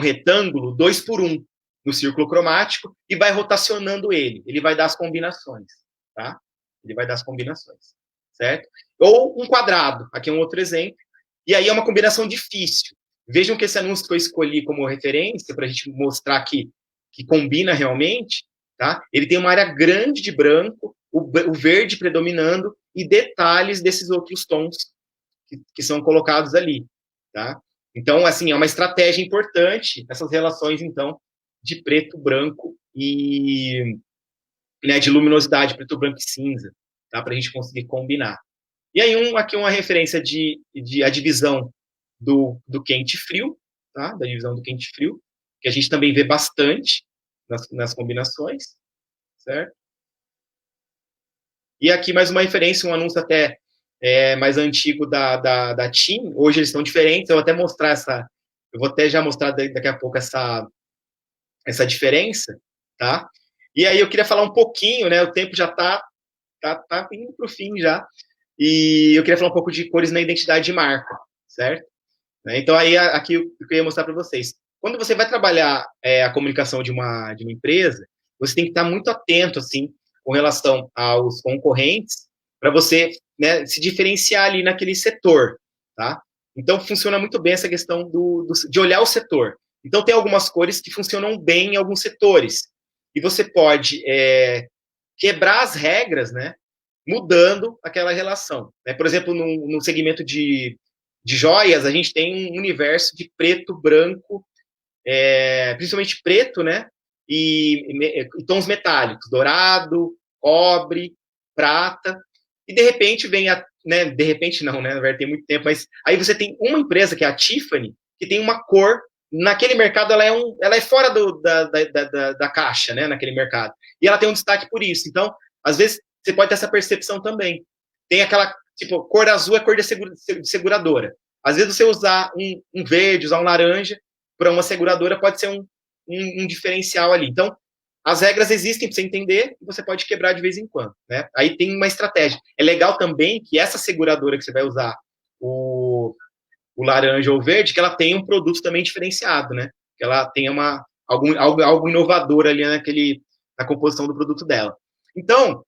retângulo 2x1 no círculo cromático e vai rotacionando ele. Ele vai dar as combinações, tá? Ele vai dar as combinações, certo? Ou um quadrado, aqui é um outro exemplo. E aí é uma combinação difícil. Vejam que esse anúncio que eu escolhi como referência, para a gente mostrar que combina realmente, tá? Ele tem uma área grande de branco, o verde predominando e detalhes desses outros tons que são colocados ali, tá? Então, assim, é uma estratégia importante, essas relações, então, de preto, branco e, né, de luminosidade, preto, branco e cinza, tá? Para a gente conseguir combinar. E aí, aqui uma referência a divisão do quente e frio, tá? Da divisão do quente e frio, que a gente também vê bastante nas combinações, certo? E aqui mais uma referência, um anúncio até mais antigo da TIM. Hoje eles estão diferentes, eu vou até mostrar eu vou até já mostrar daqui a pouco essa diferença, tá? E aí eu queria falar um pouquinho, né? O tempo já tá indo para o fim já. E eu queria falar um pouco de cores na identidade de marca, certo? Então, aí, aqui eu queria mostrar para vocês. Quando você vai trabalhar a comunicação de uma empresa, você tem que estar muito atento, assim, com relação aos concorrentes, para você, né, se diferenciar ali naquele setor, tá? Então, funciona muito bem essa questão de olhar o setor. Então, tem algumas cores que funcionam bem em alguns setores. E você pode quebrar as regras, né, mudando aquela relação. Né? Por exemplo, no segmento de joias, a gente tem um universo de preto, branco, principalmente preto, né? E tons metálicos, dourado, cobre, prata, e de repente né? De repente não, né? Vai ter muito tempo, mas aí você tem uma empresa que é a Tiffany, que tem uma cor, naquele mercado ela é fora da caixa, né? Naquele mercado. E ela tem um destaque por isso. Então, às vezes, você pode ter essa percepção também. Tem aquela, tipo, cor azul é cor de seguradora. Às vezes você usar um verde, usar um laranja, para uma seguradora pode ser um diferencial ali. Então, as regras existem para você entender e você pode quebrar de vez em quando, né? Aí tem uma estratégia. É legal também que essa seguradora que você vai usar, o laranja ou o verde, que ela tenha um produto também diferenciado, né? Que ela tenha algo inovador ali na composição do produto dela. Então,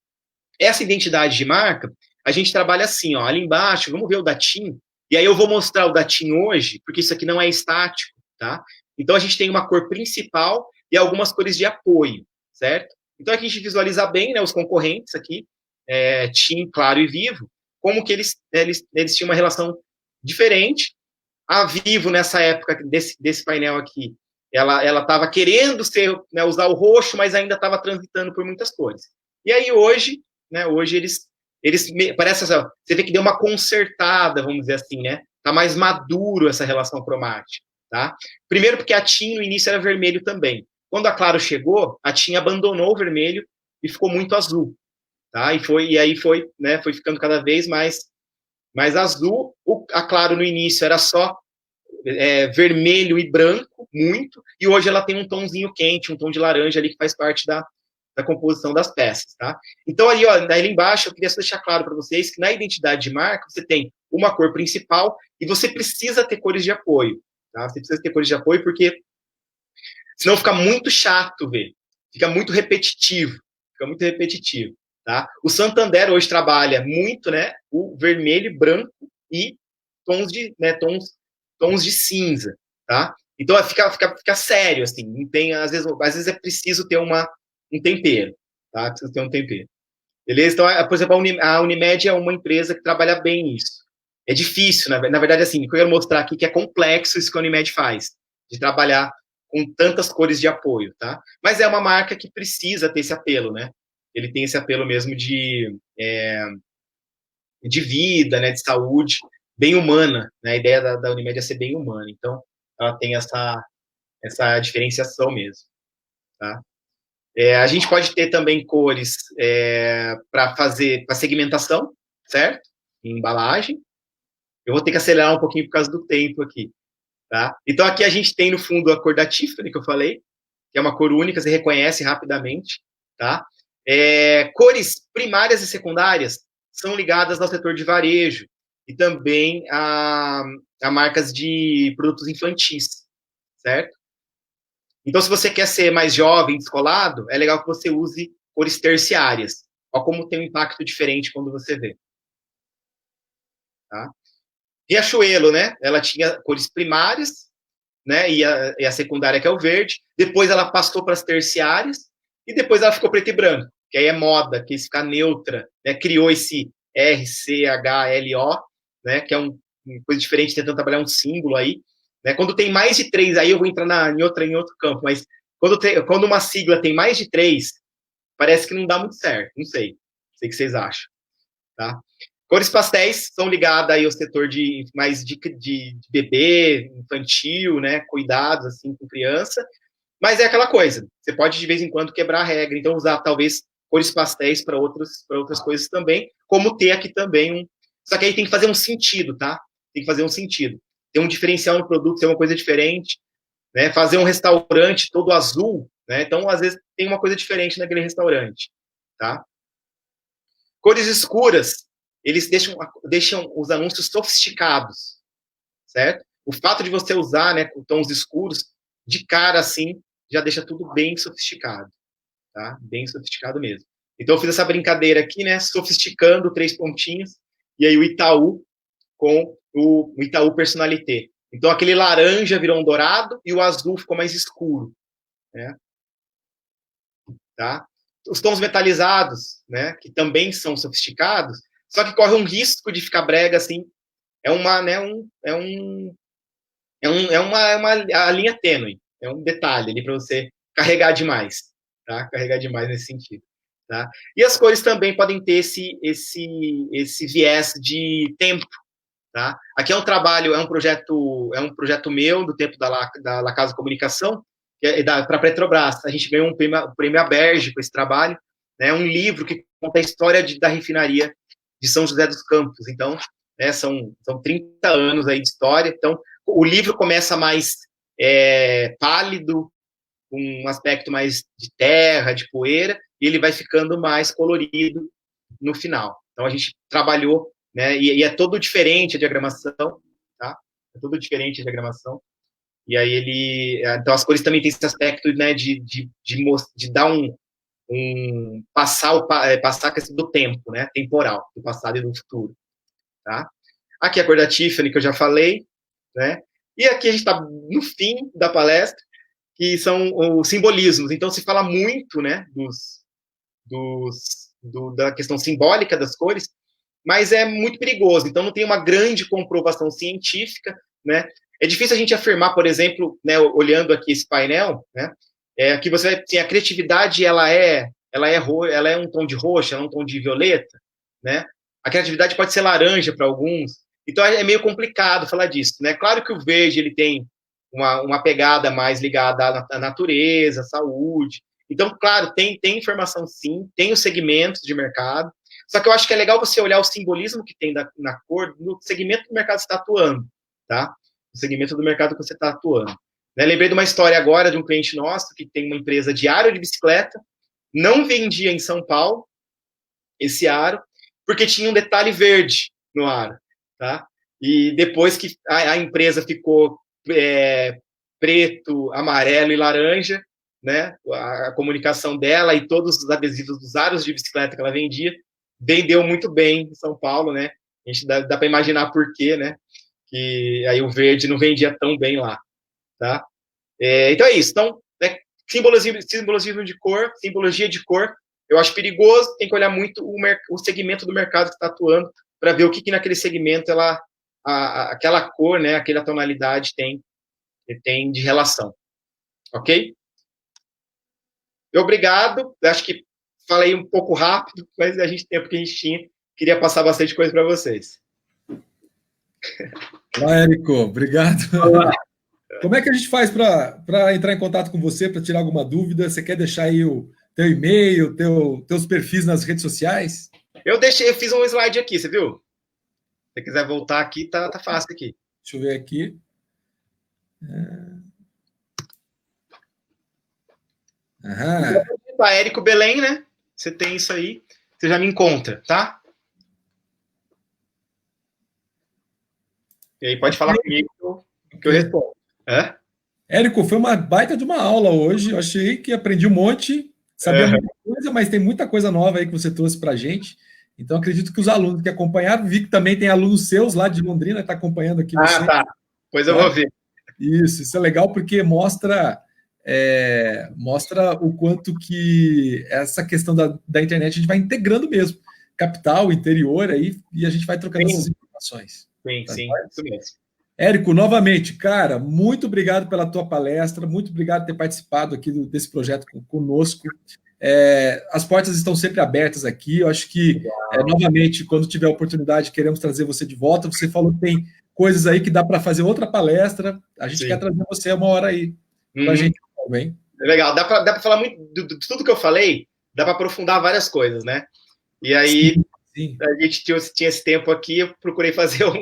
essa identidade de marca, a gente trabalha assim, ó, ali embaixo, vamos ver o da TIM, e aí eu vou mostrar o da TIM hoje, porque isso aqui não é estático, tá? Então, a gente tem uma cor principal e algumas cores de apoio, certo? Então, aqui a gente visualiza bem, né, os concorrentes aqui, TIM, Claro e Vivo, como que eles tinham uma relação diferente. A Vivo, nessa época desse painel aqui, ela estava querendo né, usar o roxo, mas ainda estava transitando por muitas cores. E aí hoje, né, parece assim, você vê que deu uma consertada, vamos dizer assim, né? Tá mais maduro essa relação cromática, tá? Primeiro porque a TIM no início era vermelho também. Quando a Claro chegou, a TIM abandonou o vermelho e ficou muito azul, tá? E aí foi ficando cada vez mais azul. A Claro no início era só vermelho e branco, muito, e hoje ela tem um tomzinho quente, um tom de laranja ali que faz parte da composição das peças, tá? Então, ali, ó, ali embaixo, eu queria só deixar claro para vocês que na identidade de marca, você tem uma cor principal e você precisa ter cores de apoio, tá? Você precisa ter cores de apoio porque senão fica muito chato ver, fica muito repetitivo, tá? O Santander hoje trabalha muito, né, o vermelho, branco e tons de cinza, tá? Então fica sério, assim, não tem, às vezes é preciso ter um tempero, tá? Precisa ter um tempero. Beleza? Então, por exemplo, a Unimed é uma empresa que trabalha bem isso. É difícil, na verdade, assim, o que eu quero mostrar aqui que é complexo isso que a Unimed faz, de trabalhar com tantas cores de apoio, tá? Mas é uma marca que precisa ter esse apelo, né? Ele tem esse apelo mesmo de vida, né, de saúde, bem humana, né? A ideia da Unimed é ser bem humana, então ela tem essa diferenciação mesmo, tá? A gente pode ter também cores para segmentação, certo? Em embalagem. Eu vou ter que acelerar um pouquinho por causa do tempo aqui, tá? Então aqui a gente tem no fundo a cor da Tiffany que eu falei, que é uma cor única, você reconhece rapidamente, tá? Cores primárias e secundárias são ligadas ao setor de varejo e também a marcas de produtos infantis, certo? Então, se você quer ser mais jovem, descolado, é legal que você use cores terciárias. Olha como tem um impacto diferente quando você vê. Tá? Riachuelo, né? Ela tinha cores primárias, né? E a secundária, que é o verde. Depois ela passou para as terciárias e depois ela ficou preto e branco, que aí é moda, que ficar neutra, né? Criou esse RCHLO, né? Que é uma coisa diferente, tentando trabalhar um símbolo aí. Né? Quando tem mais de 3, aí eu vou entrar em outro campo, mas quando uma sigla tem mais de 3, parece que não dá muito certo. Não sei o que vocês acham. Tá? Cores pastéis são ligadas aí ao setor mais de bebê, infantil, né? Cuidados assim, com criança. Mas é aquela coisa, você pode de vez em quando quebrar a regra, então usar talvez cores pastéis para outras coisas também, como ter aqui também Só que aí tem que fazer um sentido, tá? Tem que fazer um sentido. Ter um diferencial no produto, ser uma coisa diferente, né? Fazer um restaurante todo azul, né? Então, às vezes, tem uma coisa diferente naquele restaurante, tá? Cores escuras, eles deixam os anúncios sofisticados, certo? O fato de você usar, né, com tons escuros, de cara, assim, já deixa tudo bem sofisticado, tá? Bem sofisticado mesmo. Então, eu fiz essa brincadeira aqui, né? Sofisticando 3 pontinhos, e aí o Itaú com o Itaú Personalité. Então, aquele laranja virou um dourado e o azul ficou mais escuro, né? Tá? Os tons metalizados, né, que também são sofisticados, só que corre um risco de ficar brega, assim, é uma a linha tênue, é um detalhe ali para você carregar demais, tá? Carregar demais nesse sentido, tá? E as cores também podem ter esse viés de tempo, tá? Aqui é um trabalho, é um projeto meu do tempo da La Casa Comunicação, para a Petrobras. A gente ganhou um prêmio Aberge com esse trabalho, né? Um livro que conta a história da refinaria de São José dos Campos. Então, né, são 30 anos aí de história. Então, o livro começa mais pálido, um aspecto mais de terra, de poeira, e ele vai ficando mais colorido no final. Então, a gente trabalhou, né, e é todo diferente a diagramação, tá? É todo diferente a diagramação. E aí então as cores também têm esse aspecto, né, de dar passar a questão do tempo, né, temporal, do passado e do futuro, tá? Aqui a cor da Tiffany, que eu já falei, né? E aqui a gente está no fim da palestra, que são os simbolismos. Então se fala muito, né, da questão simbólica das cores, mas é muito perigoso. Então não tem uma grande comprovação científica, né? É difícil a gente afirmar, por exemplo, né, olhando aqui esse painel, né, que você tem a criatividade, ela é um tom de roxo, ela é um tom de violeta, né? A criatividade pode ser laranja para alguns. Então é meio complicado falar disso, né? Claro que o verde ele tem uma pegada mais ligada à natureza, à saúde. Então, claro, tem informação sim, tem os segmentos de mercado. Só que eu acho que é legal você olhar o simbolismo que tem na cor no segmento do mercado que você está atuando, tá? No segmento do mercado que você está atuando. Né? Lembrei de uma história agora de um cliente nosso que tem uma empresa de aro de bicicleta, não vendia em São Paulo esse aro, porque tinha um detalhe verde no aro, tá? E depois que a empresa ficou preto, amarelo e laranja, né? A comunicação dela e todos os adesivos dos aros de bicicleta que ela vendia, vendeu muito bem em São Paulo, né? A gente dá para imaginar por quê, né? Que aí o verde não vendia tão bem lá, tá? Então é isso. Então, né, simbologia de cor, eu acho perigoso, tem que olhar muito o segmento do mercado que está atuando para ver o que naquele segmento aquela cor, né, aquela tonalidade tem de relação. Ok? Obrigado. Acho que falei um pouco rápido, mas a gente tempo que a gente tinha, queria passar bastante coisa para vocês. Olá, Érico, obrigado. Olá. Como é que a gente faz para entrar em contato com você, para tirar alguma dúvida? Você quer deixar aí o teu e-mail, teus perfis nas redes sociais? Eu fiz um slide aqui, você viu? Se você quiser voltar aqui, tá fácil aqui. Deixa eu ver aqui. Tá, Érico Belém, né? Você tem isso aí, você já me encontra, tá? E aí pode falar comigo que eu respondo. Érico, foi uma baita de uma aula hoje. Eu achei que aprendi um monte, sabia muita coisa, mas tem muita coisa nova aí que você trouxe para a gente. Então, acredito que os alunos que acompanharam, vi que também tem alunos seus lá de Londrina, está acompanhando aqui você. Tá. Pois eu vou ver. Isso é legal porque mostra o quanto que essa questão da internet a gente vai integrando mesmo. Capital, interior, aí, e a gente vai trocando essas informações. Sim, isso mesmo. Érico, novamente, cara, muito obrigado pela tua palestra, muito obrigado por ter participado aqui desse projeto conosco. As portas estão sempre abertas aqui. Eu acho que, novamente, quando tiver oportunidade, queremos trazer você de volta. Você falou que tem coisas aí que dá para fazer outra palestra. A gente quer trazer você uma hora aí para a gente também. Legal, dá para falar muito de tudo que eu falei, dá para aprofundar várias coisas, né? E aí, sim. A gente tinha esse tempo aqui, eu procurei fazer o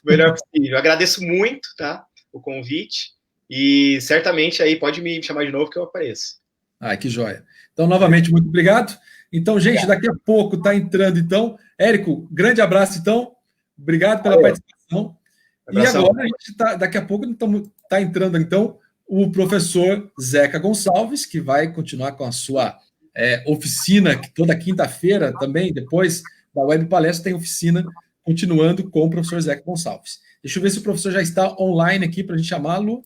melhor possível. Agradeço muito, tá, o convite, e certamente aí pode me chamar de novo que eu apareço. Que joia. Então, novamente, muito obrigado. Então, gente, daqui a pouco está entrando, então. Érico, grande abraço, então. Obrigado pela participação. E agora, a gente daqui a pouco está entrando, então, o professor Zeca Gonçalves, que vai continuar com a sua oficina, que toda quinta-feira também, depois da Web Palestra, tem oficina, continuando com o professor Zeca Gonçalves. Deixa eu ver se o professor já está online aqui para a gente chamá-lo.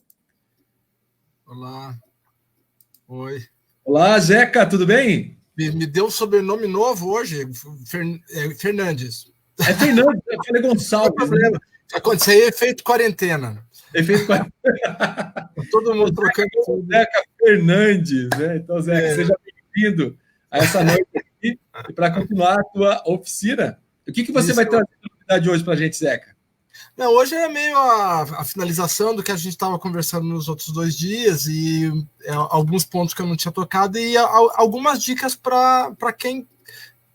Olá. Oi. Olá, Zeca, tudo bem? Me deu um sobrenome novo hoje, Fernandes. É Fernandes, eu falei Gonçalves. Não tem problema. Isso aí é efeito quarentena. Efeito quarentena. Todo mundo trocando. Zeca Fernandes, né? Então, Zeca, seja bem-vindo a essa noite aqui e para continuar a tua oficina. O que você vai trazer de novidade hoje para a gente, Zeca? Não, hoje é meio a finalização do que a gente estava conversando nos outros 2 dias e alguns pontos que eu não tinha tocado e algumas dicas para quem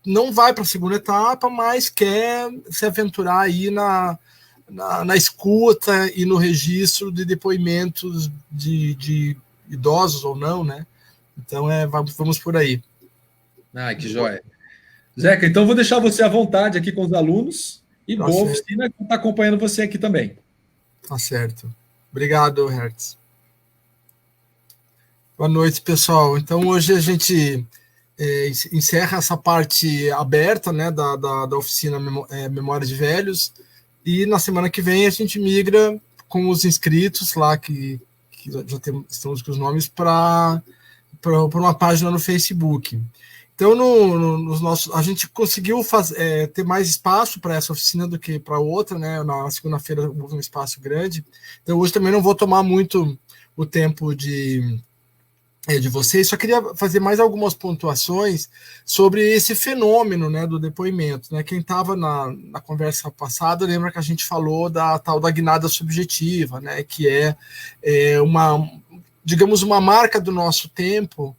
não vai para a segunda etapa, mas quer se aventurar aí na escuta e no registro de depoimentos de idosos ou não, né? Então, vamos por aí. Ah, que joia. Zeca, então vou deixar você à vontade aqui com os alunos e Tá boa certo. oficina que está acompanhando você aqui também. Tá certo. Obrigado, Hertz. Boa noite, pessoal. Então, hoje a gente encerra essa parte aberta, né, da oficina Memória de Velhos, e na semana que vem a gente migra com os inscritos lá, que já estamos com os nomes, para uma página no Facebook. Então, nos nossos, a gente conseguiu ter mais espaço para essa oficina do que para outra, né? Na segunda-feira houve um espaço grande. Então, hoje também não vou tomar muito o tempo de vocês. Só queria fazer mais algumas pontuações sobre esse fenômeno, né, do depoimento. Né? Quem estava na conversa passada lembra que a gente falou da tal da guinada subjetiva, né, que digamos, uma marca do nosso tempo,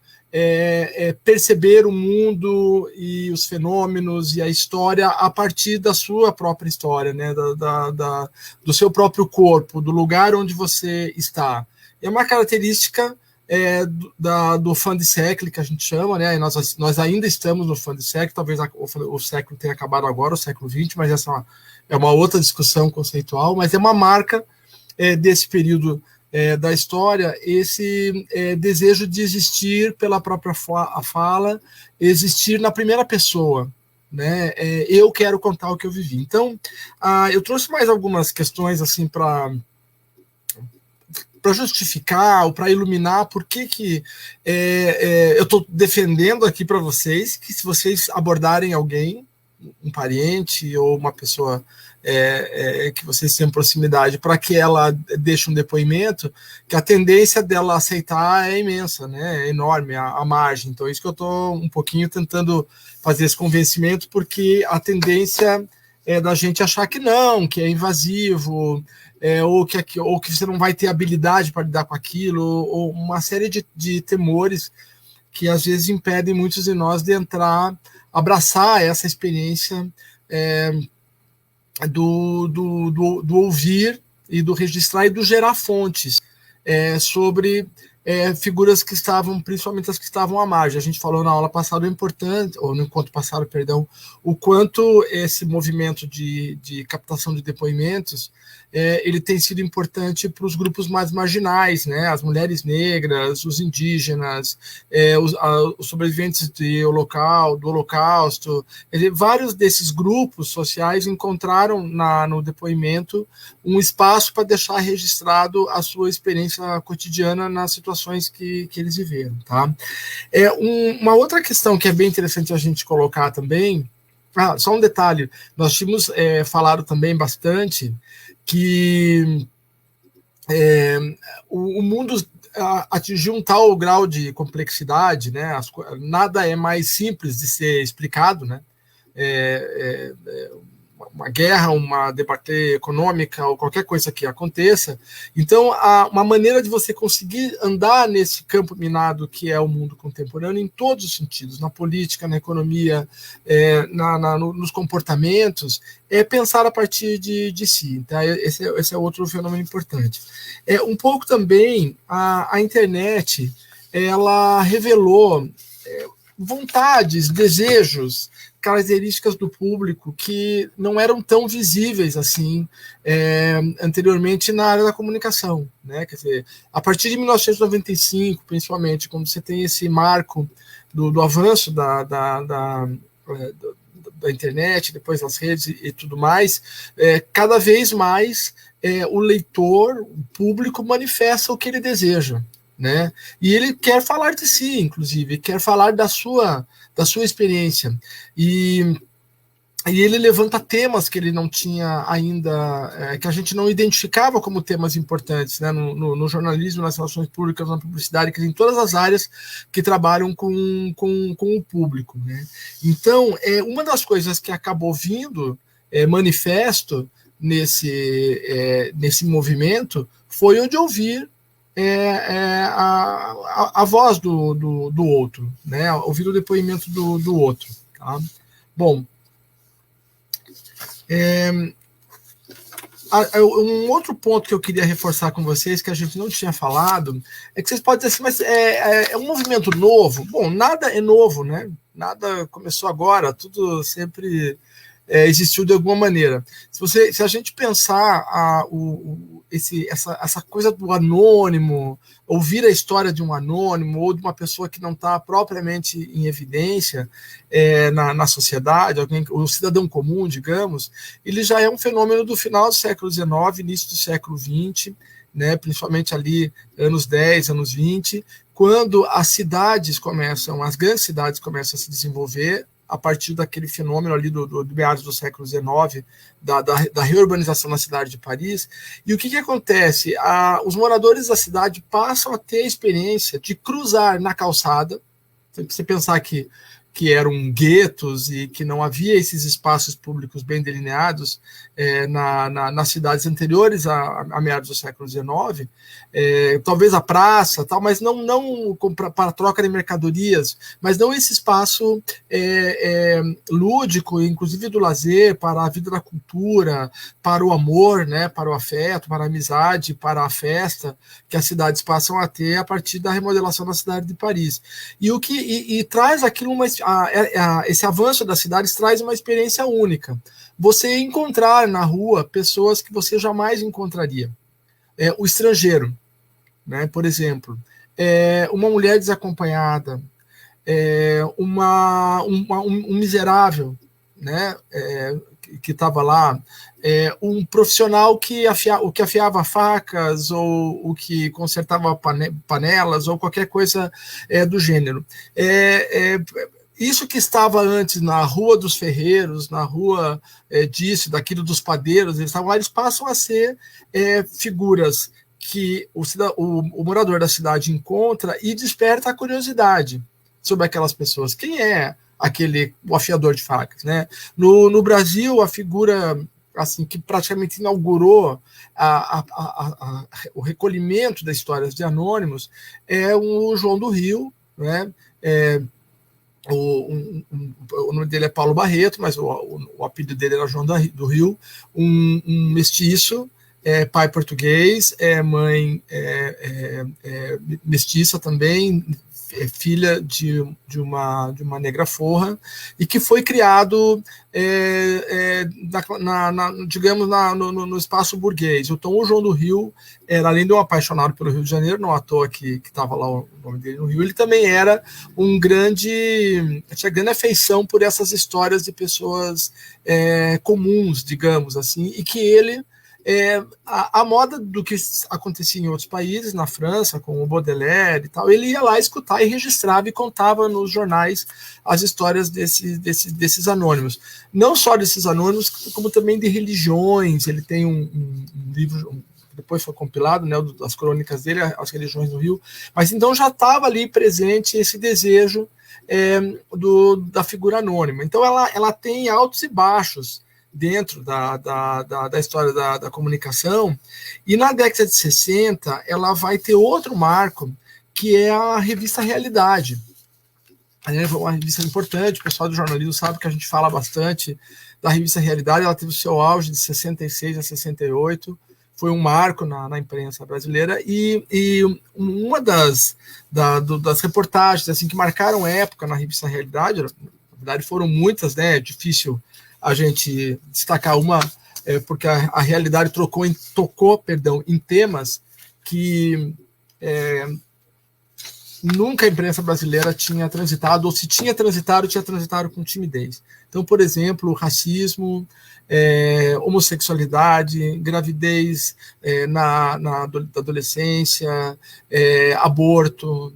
perceber o mundo e os fenômenos e a história a partir da sua própria história, né, do seu próprio corpo, do lugar onde você está. É uma característica do fim de século, que a gente chama, né? Nós ainda estamos no fim de século, talvez o século tenha acabado agora, o século XX, mas essa é uma outra discussão conceitual, mas é uma marca desse período da história, esse desejo de existir pela própria fala, existir na primeira pessoa, né? Eu quero contar o que eu vivi. Então, eu trouxe mais algumas questões assim para justificar ou para iluminar por que eu estou defendendo aqui para vocês que, se vocês abordarem alguém, um parente ou uma pessoa que vocês tenham proximidade, para que ela deixe um depoimento, que a tendência dela aceitar é imensa, né? É enorme a margem. Então, é isso que eu estou um pouquinho tentando fazer esse convencimento, porque a tendência é da gente achar que não, que é invasivo, ou que você não vai ter habilidade para lidar com aquilo, ou uma série de temores que às vezes impedem muitos de nós de abraçar essa experiência do ouvir e do registrar e do gerar fontes sobre figuras que estavam, principalmente as que estavam à margem. A gente falou na aula passada ou no encontro passado, perdão, o quanto esse movimento de captação de depoimentos ele tem sido importante para os grupos mais marginais, né? As mulheres negras, os indígenas, os sobreviventes do Holocausto. Vários desses grupos sociais encontraram no depoimento um espaço para deixar registrado a sua experiência cotidiana nas situações que eles viveram. Tá? Uma outra questão que é bem interessante a gente colocar também, só um detalhe, nós tínhamos falado também bastante que o mundo atingiu um tal grau de complexidade, né? Nada é mais simples de ser explicado, né? Uma guerra, uma debate econômica ou qualquer coisa que aconteça. Então, uma maneira de você conseguir andar nesse campo minado que é o mundo contemporâneo em todos os sentidos, na política, na economia, nos comportamentos, é pensar a partir de si. Tá? Esse é outro fenômeno importante. Um pouco também, a internet, ela revelou vontades, desejos, características do público que não eram tão visíveis assim anteriormente na área da comunicação, né? Quer dizer, a partir de 1995, principalmente, quando você tem esse marco do avanço da internet, depois das redes e tudo mais, cada vez mais o leitor, o público, manifesta o que ele deseja, né? E ele quer falar de si, inclusive, quer falar da sua experiência. E ele levanta temas que ele não tinha ainda, que a gente não identificava como temas importantes, né? No jornalismo, nas relações públicas, na publicidade, em todas as áreas que trabalham com o público, né? Então, uma das coisas que acabou vindo manifesto nesse movimento foi o de ouvir a voz do outro, né? Ouvir o depoimento do outro. Tá? Bom, Um outro ponto que eu queria reforçar com vocês, que a gente não tinha falado, é que vocês podem dizer assim, mas é um movimento novo? Bom, nada é novo, né? Nada começou agora, tudo sempre existiu de alguma maneira. Se a gente pensar essa coisa do anônimo, ouvir a história de um anônimo ou de uma pessoa que não está propriamente em evidência na sociedade, o cidadão comum, digamos, ele já é um fenômeno do final do século XIX, início do século XX, né, principalmente ali anos 10, anos 20, quando as grandes cidades começam a se desenvolver, a partir daquele fenômeno ali do meados do século XIX, da reurbanização na cidade de Paris. E o que acontece? Os moradores da cidade passam a ter a experiência de cruzar na calçada. Você pensar que eram guetos e que não havia esses espaços públicos bem delineados nas cidades anteriores a meados do século XIX, talvez a praça, tal, mas não para troca de mercadorias, mas não esse espaço lúdico, inclusive do lazer, para a vida da cultura, para o amor, né, para o afeto, para a amizade, para a festa, que as cidades passam a ter a partir da remodelação da cidade de Paris. E traz aquilo esse avanço das cidades traz uma experiência única. Você encontrar na rua pessoas que você jamais encontraria. O estrangeiro, né, por exemplo, uma mulher desacompanhada, um miserável, né, que estava lá, um profissional que afiava facas ou o que consertava panelas ou qualquer coisa do gênero. Isso que estava antes na Rua dos Ferreiros, na rua daquilo dos padeiros, eles passam a ser figuras que o morador da cidade encontra e desperta a curiosidade sobre aquelas pessoas. Quem é o afiador de facas, né? No Brasil, a figura assim que praticamente inaugurou o recolhimento das histórias de anônimos é o João do Rio, né? O nome dele é Paulo Barreto, mas o apelido dele era João do Rio, um mestiço, pai português, mãe mestiça também, filha de uma negra forra, e que foi criado, digamos, no espaço burguês. Então, o João do Rio era, além de um apaixonado pelo Rio de Janeiro, não à toa que estava lá o nome dele no Rio, ele também era tinha grande afeição por essas histórias de pessoas comuns, digamos assim, e que ele, a moda do que acontecia em outros países, na França, com o Baudelaire e tal, ele ia lá escutar e registrava e contava nos jornais as histórias desses anônimos. Não só desses anônimos, como também de religiões. Ele tem um livro, depois foi compilado, né, das crônicas dele, As Religiões do Rio, mas então já estava ali presente esse desejo da figura anônima. Então ela tem altos e baixos dentro da história da comunicação, e na década de 60 ela vai ter outro marco, que é a revista Realidade. Uma revista importante, o pessoal do jornalismo sabe que a gente fala bastante da revista Realidade. Ela teve o seu auge de 66 a 68, foi um marco na imprensa brasileira, e uma das reportagens assim, que marcaram época na revista Realidade, na verdade foram muitas, né, é difícil a gente destacar uma, porque a Realidade tocou em temas que nunca a imprensa brasileira tinha transitado, ou se tinha transitado com timidez. Então, por exemplo, racismo, homossexualidade, gravidez na adolescência, aborto.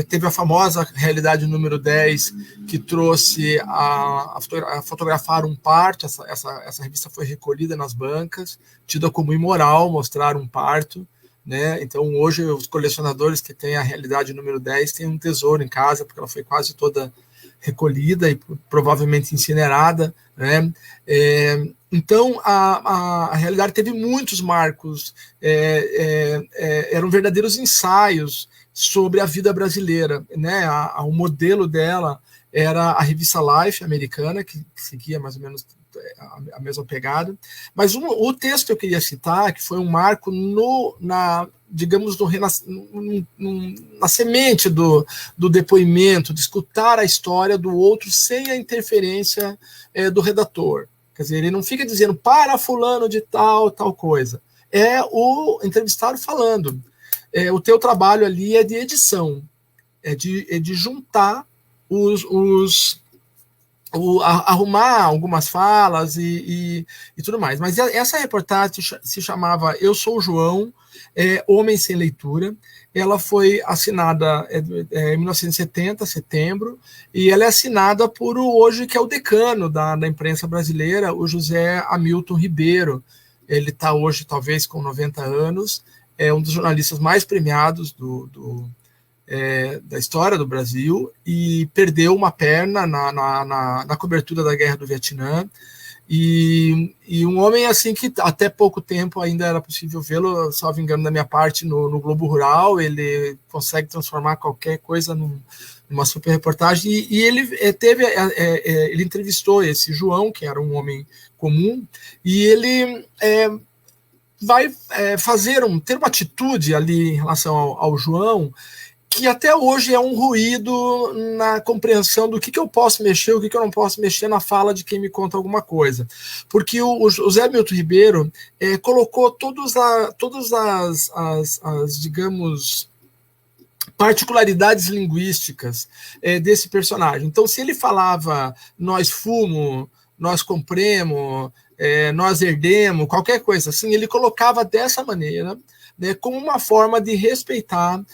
Teve a famosa Realidade número 10, que trouxe a fotografar um parto. Essa revista foi recolhida nas bancas, tida como imoral mostrar um parto, né? Então, hoje, os colecionadores que têm a Realidade número 10 têm um tesouro em casa, porque ela foi quase toda recolhida e provavelmente incinerada, né? Então, a Realidade teve muitos marcos, eram verdadeiros ensaios sobre a vida brasileira, né? O modelo dela era a revista Life americana, que seguia mais ou menos a mesma pegada. Mas o texto que eu queria citar, que foi um marco digamos, na semente do depoimento, de escutar a história do outro sem a interferência do redator. Quer dizer, ele não fica dizendo para fulano de tal coisa. É o entrevistado falando. O teu trabalho ali é de edição, é de juntar arrumar algumas falas e tudo mais. Mas essa reportagem se chamava Eu Sou o João, Homem Sem Leitura. Ela foi assinada em 1970, setembro, e ela é assinada por hoje, que é o decano da imprensa brasileira, o José Hamilton Ribeiro. Ele está hoje, talvez, com 90 anos, é um dos jornalistas mais premiados da história do Brasil, e perdeu uma perna na cobertura da Guerra do Vietnã, e um homem assim que até pouco tempo ainda era possível vê-lo, salvo engano da minha parte, no Globo Rural. Ele consegue transformar qualquer coisa numa super reportagem, e ele ele entrevistou esse João, que era um homem comum, e ele vai ter uma atitude ali em relação ao João, que até hoje é um ruído na compreensão do que eu posso mexer, o que eu não posso mexer na fala de quem me conta alguma coisa. Porque o José Hamilton Ribeiro colocou todas as, digamos, particularidades linguísticas desse personagem. Então, se ele falava nós fumo, nós compremos, nós herdemos, qualquer coisa assim, ele colocava dessa maneira, né, como uma forma de respeitar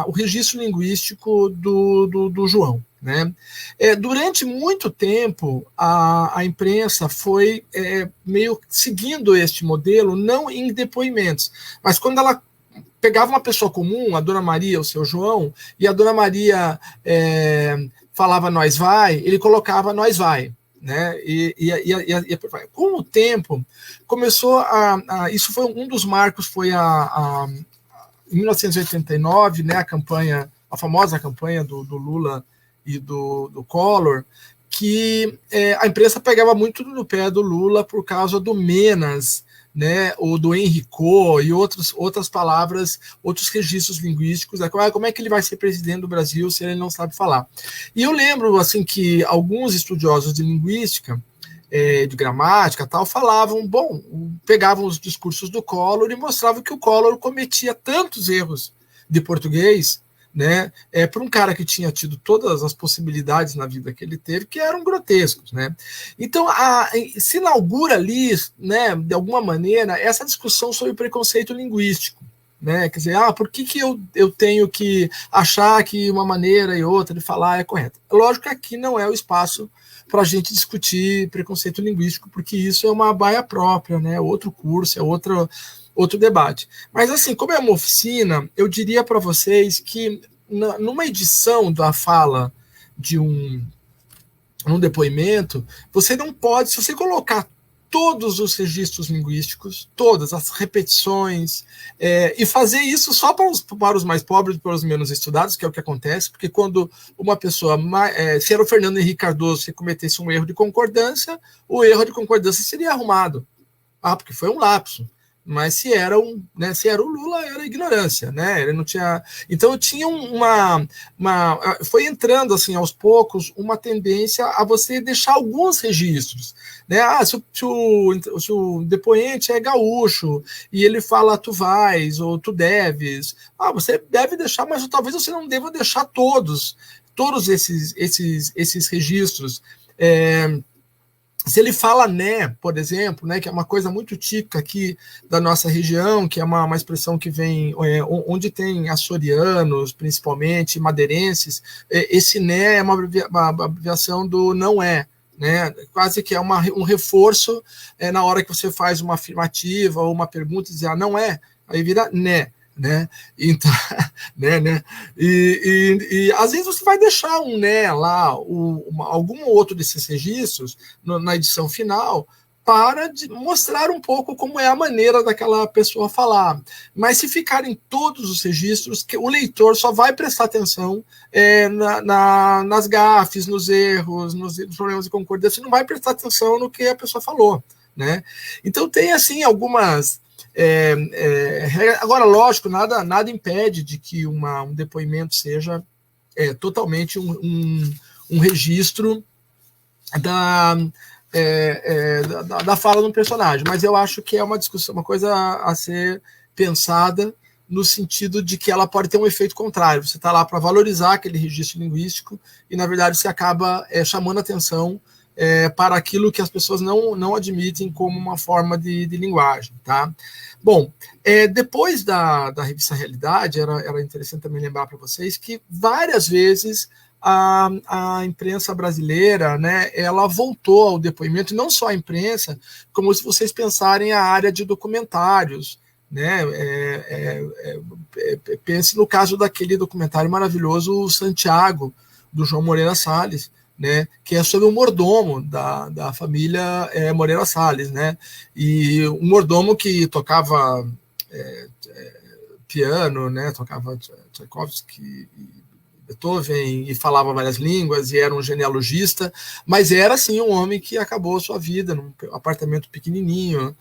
o registro linguístico do João. Né? Durante muito tempo, a imprensa foi meio seguindo este modelo, não em depoimentos, mas quando ela pegava uma pessoa comum, a Dona Maria, o seu João, e a Dona Maria falava nós vai, ele colocava nós vai. Né? Com o tempo começou isso foi um dos marcos, foi em 1989, né, a famosa campanha do Lula e do Collor, que a imprensa pegava muito no pé do Lula por causa do Menas, né, ou do Henrico e outras palavras, outros registros linguísticos. Como é que ele vai ser presidente do Brasil se ele não sabe falar? E eu lembro assim que alguns estudiosos de linguística, de gramática, tal, pegavam os discursos do Collor e mostravam que o Collor cometia tantos erros de português, né, para um cara que tinha tido todas as possibilidades na vida que ele teve, que eram grotescos, né? Então, se inaugura ali, né, de alguma maneira, essa discussão sobre preconceito linguístico, né? Quer dizer, por que eu tenho que achar que uma maneira e outra de falar é correta? Lógico que aqui não é o espaço para a gente discutir preconceito linguístico, porque isso é uma baia própria, né? Outro curso, outro debate. Mas, assim, como é uma oficina, eu diria para vocês que numa edição da fala de um depoimento, você não pode, se você colocar todos os registros linguísticos, todas as repetições, e fazer isso só para os mais pobres e para os menos estudados, que é o que acontece, porque quando uma pessoa, se era o Fernando Henrique Cardoso que cometesse um erro de concordância, o erro de concordância seria arrumado. Porque foi um lapso. Mas se era o Lula, era ignorância, né? Ele não tinha. Então tinha foi entrando assim aos poucos uma tendência a você deixar alguns registros, né? Se o depoente é gaúcho e ele fala tu vais ou tu deves, você deve deixar, mas talvez você não deva deixar todos esses registros. Se ele fala né, por exemplo, né, que é uma coisa muito típica aqui da nossa região, que é uma expressão que vem onde tem açorianos, principalmente, madeirenses, esse né é uma abreviação do não é, né, quase que é um reforço na hora que você faz uma afirmativa ou uma pergunta e dizer não é, aí vira né. Né? Então, né? E às vezes você vai deixar um né lá, algum outro desses registros na edição final, para mostrar um pouco como é a maneira daquela pessoa falar. Mas se ficarem todos os registros, que o leitor só vai prestar atenção nas gafes, nos erros, nos problemas de concordância, não vai prestar atenção no que a pessoa falou, né? Então tem assim algumas... agora, lógico, nada impede de que um depoimento seja totalmente um registro da fala do personagem, mas eu acho que é uma discussão, uma coisa a ser pensada no sentido de que ela pode ter um efeito contrário. Você está lá para valorizar aquele registro linguístico e, na verdade, você acaba chamando atenção para aquilo que as pessoas não admitem como uma forma de linguagem. Tá? Bom, depois da revista Realidade, era interessante também lembrar para vocês que várias vezes a imprensa brasileira, né, ela voltou ao depoimento, e não só a imprensa, como se vocês pensarem a área de documentários, né, pense no caso daquele documentário maravilhoso, o Santiago, do João Moreira Salles, né, que é sobre o mordomo da família Moreira Salles, né, e um mordomo que tocava piano, né, tocava Tchaikovsky, Beethoven, e falava várias línguas, e era um genealogista, mas era, assim, um homem que acabou a sua vida num apartamento pequenininho,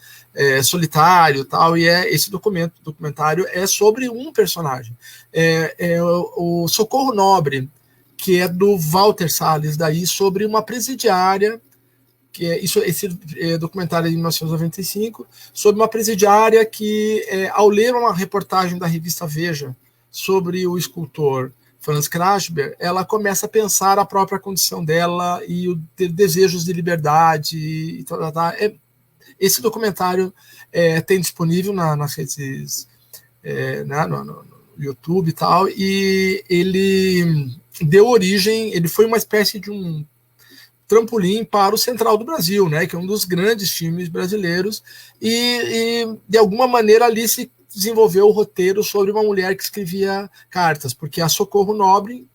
solitário, tal, e esse documentário é sobre um personagem. O Socorro Nobre, que é do Walter Salles, daí, sobre uma presidiária, que esse documentário é de 1995, sobre uma presidiária que, ao ler uma reportagem da revista Veja sobre o escultor Franz Krashberg, ela começa a pensar a própria condição dela e o desejos de liberdade. Esse documentário tem disponível nas redes, no YouTube e tal, e ele deu origem, ele foi uma espécie de um trampolim para o Central do Brasil, né, que é um dos grandes times brasileiros, e de alguma maneira ali se desenvolveu o roteiro sobre uma mulher que escrevia cartas, porque a Socorro Nobre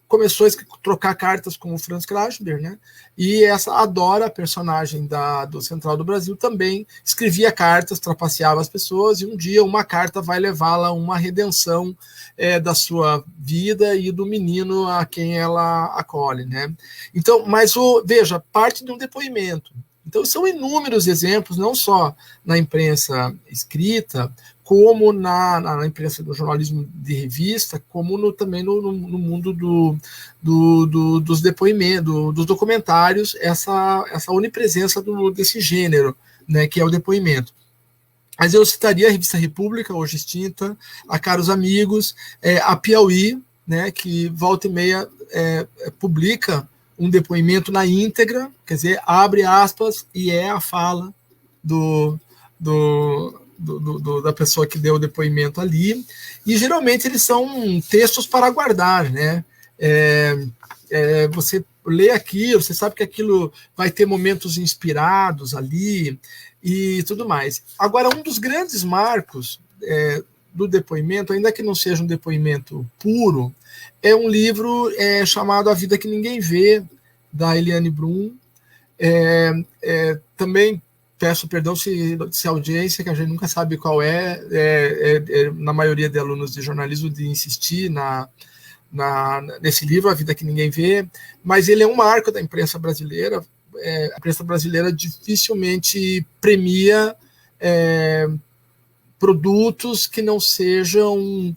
começou a trocar cartas com o Franz Krashberg, né? E essa Adora, a personagem do Central do Brasil, também escrevia cartas, trapaceava as pessoas, e um dia uma carta vai levá-la a uma redenção da sua vida e do menino a quem ela acolhe, né? Então, mas veja, parte de um depoimento. Então, são inúmeros exemplos, não só na imprensa escrita, como na imprensa do jornalismo de revista, como também no mundo dos depoimentos, dos documentários, essa onipresença desse gênero, né, que é o depoimento. Mas eu citaria a revista República, hoje extinta, a Caros Amigos, a Piauí, né, que volta e meia publica um depoimento na íntegra, quer dizer, abre aspas, e é a fala da pessoa que deu o depoimento ali, e geralmente eles são textos para guardar, né? Você lê aquilo, você sabe que aquilo vai ter momentos inspirados ali e tudo mais. Agora, um dos grandes marcos do depoimento, ainda que não seja um depoimento puro, é um livro chamado A Vida que Ninguém Vê, da Eliane Brum. Também peço perdão se a audiência, que a gente nunca sabe qual na maioria de alunos de jornalismo, de insistir nesse livro, A Vida que Ninguém Vê, mas ele é um marco da imprensa brasileira. A imprensa brasileira dificilmente premia produtos que não sejam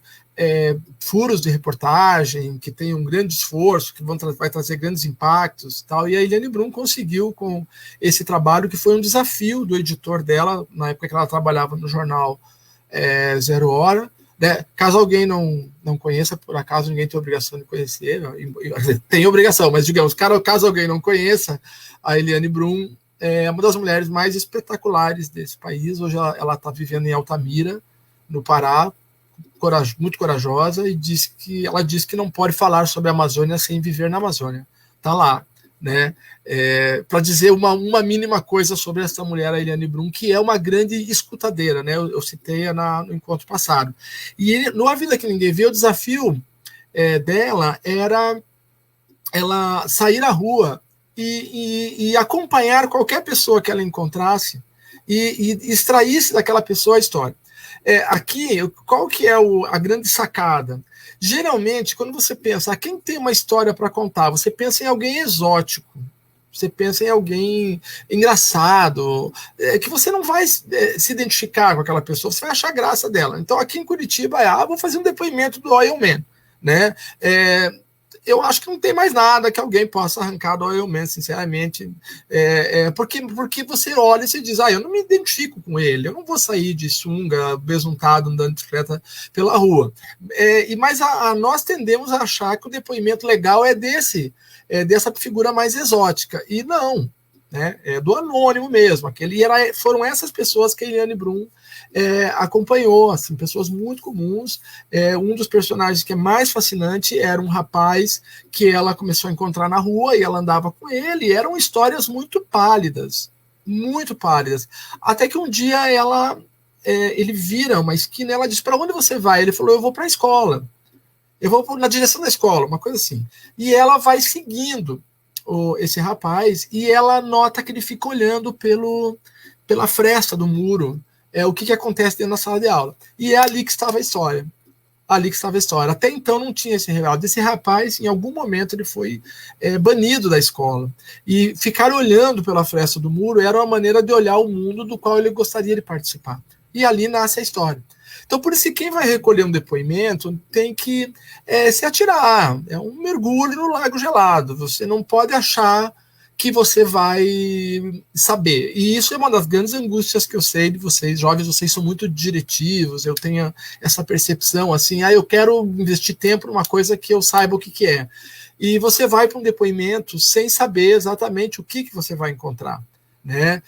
furos de reportagem, que tenham um grande esforço, que vai trazer grandes impactos e tal. E a Eliane Brum conseguiu, com esse trabalho, que foi um desafio do editor dela, na época que ela trabalhava no jornal Zero Hora, né? Caso alguém não conheça, por acaso ninguém tem obrigação de conhecer, tem obrigação, mas digamos, caso alguém não conheça, a Eliane Brum é uma das mulheres mais espetaculares desse país. Hoje ela está vivendo em Altamira, no Pará, muito corajosa, e ela diz que não pode falar sobre a Amazônia sem viver na Amazônia. Está lá, né? Para dizer uma mínima coisa sobre essa mulher, a Eliane Brum, que é uma grande escutadeira, né? Eu citei no encontro passado. E no A Vida que Ninguém Vê, o desafio dela era ela sair à rua e acompanhar qualquer pessoa que ela encontrasse e extraísse daquela pessoa a história. Aqui, qual que é a grande sacada? Geralmente, quando você pensa, quem tem uma história para contar, você pensa em alguém exótico, você pensa em alguém engraçado, que você não vai se identificar com aquela pessoa, você vai achar graça dela. Então, aqui em Curitiba, vou fazer um depoimento do Oil Man, né? Eu acho que não tem mais nada que alguém possa arrancar do Oil Man, sinceramente, porque você olha e você diz, eu não me identifico com ele, eu não vou sair de sunga, besuntado, andando de bicicleta pela rua. Mas nós tendemos a achar que o depoimento legal é dessa figura mais exótica, e não, né? É do anônimo mesmo. Foram essas pessoas que a Eliane Brum acompanhou, assim, pessoas muito comuns. Um dos personagens que é mais fascinante era um rapaz que ela começou a encontrar na rua e ela andava com ele, e eram histórias muito pálidas, até que um dia ele vira uma esquina e ela diz, para onde você vai? Ele falou, eu vou para a escola. Eu vou na direção da escola, uma coisa assim. E ela vai seguindo esse rapaz e ela nota que ele fica olhando pela fresta do muro, o que acontece dentro da sala de aula. E é ali que estava a história. Até então não tinha esse relato. Esse rapaz, em algum momento, ele foi banido da escola. E ficar olhando pela fresta do muro era uma maneira de olhar o mundo do qual ele gostaria de participar. E ali nasce a história. Então, por isso que quem vai recolher um depoimento tem que se atirar. É um mergulho no lago gelado. Você não pode achar que você vai saber. E isso é uma das grandes angústias que eu sei de vocês, jovens. Vocês são muito diretivos, eu tenho essa percepção, assim, eu quero investir tempo numa coisa que eu saiba o que é. E você vai para um depoimento sem saber exatamente o que você vai encontrar, né?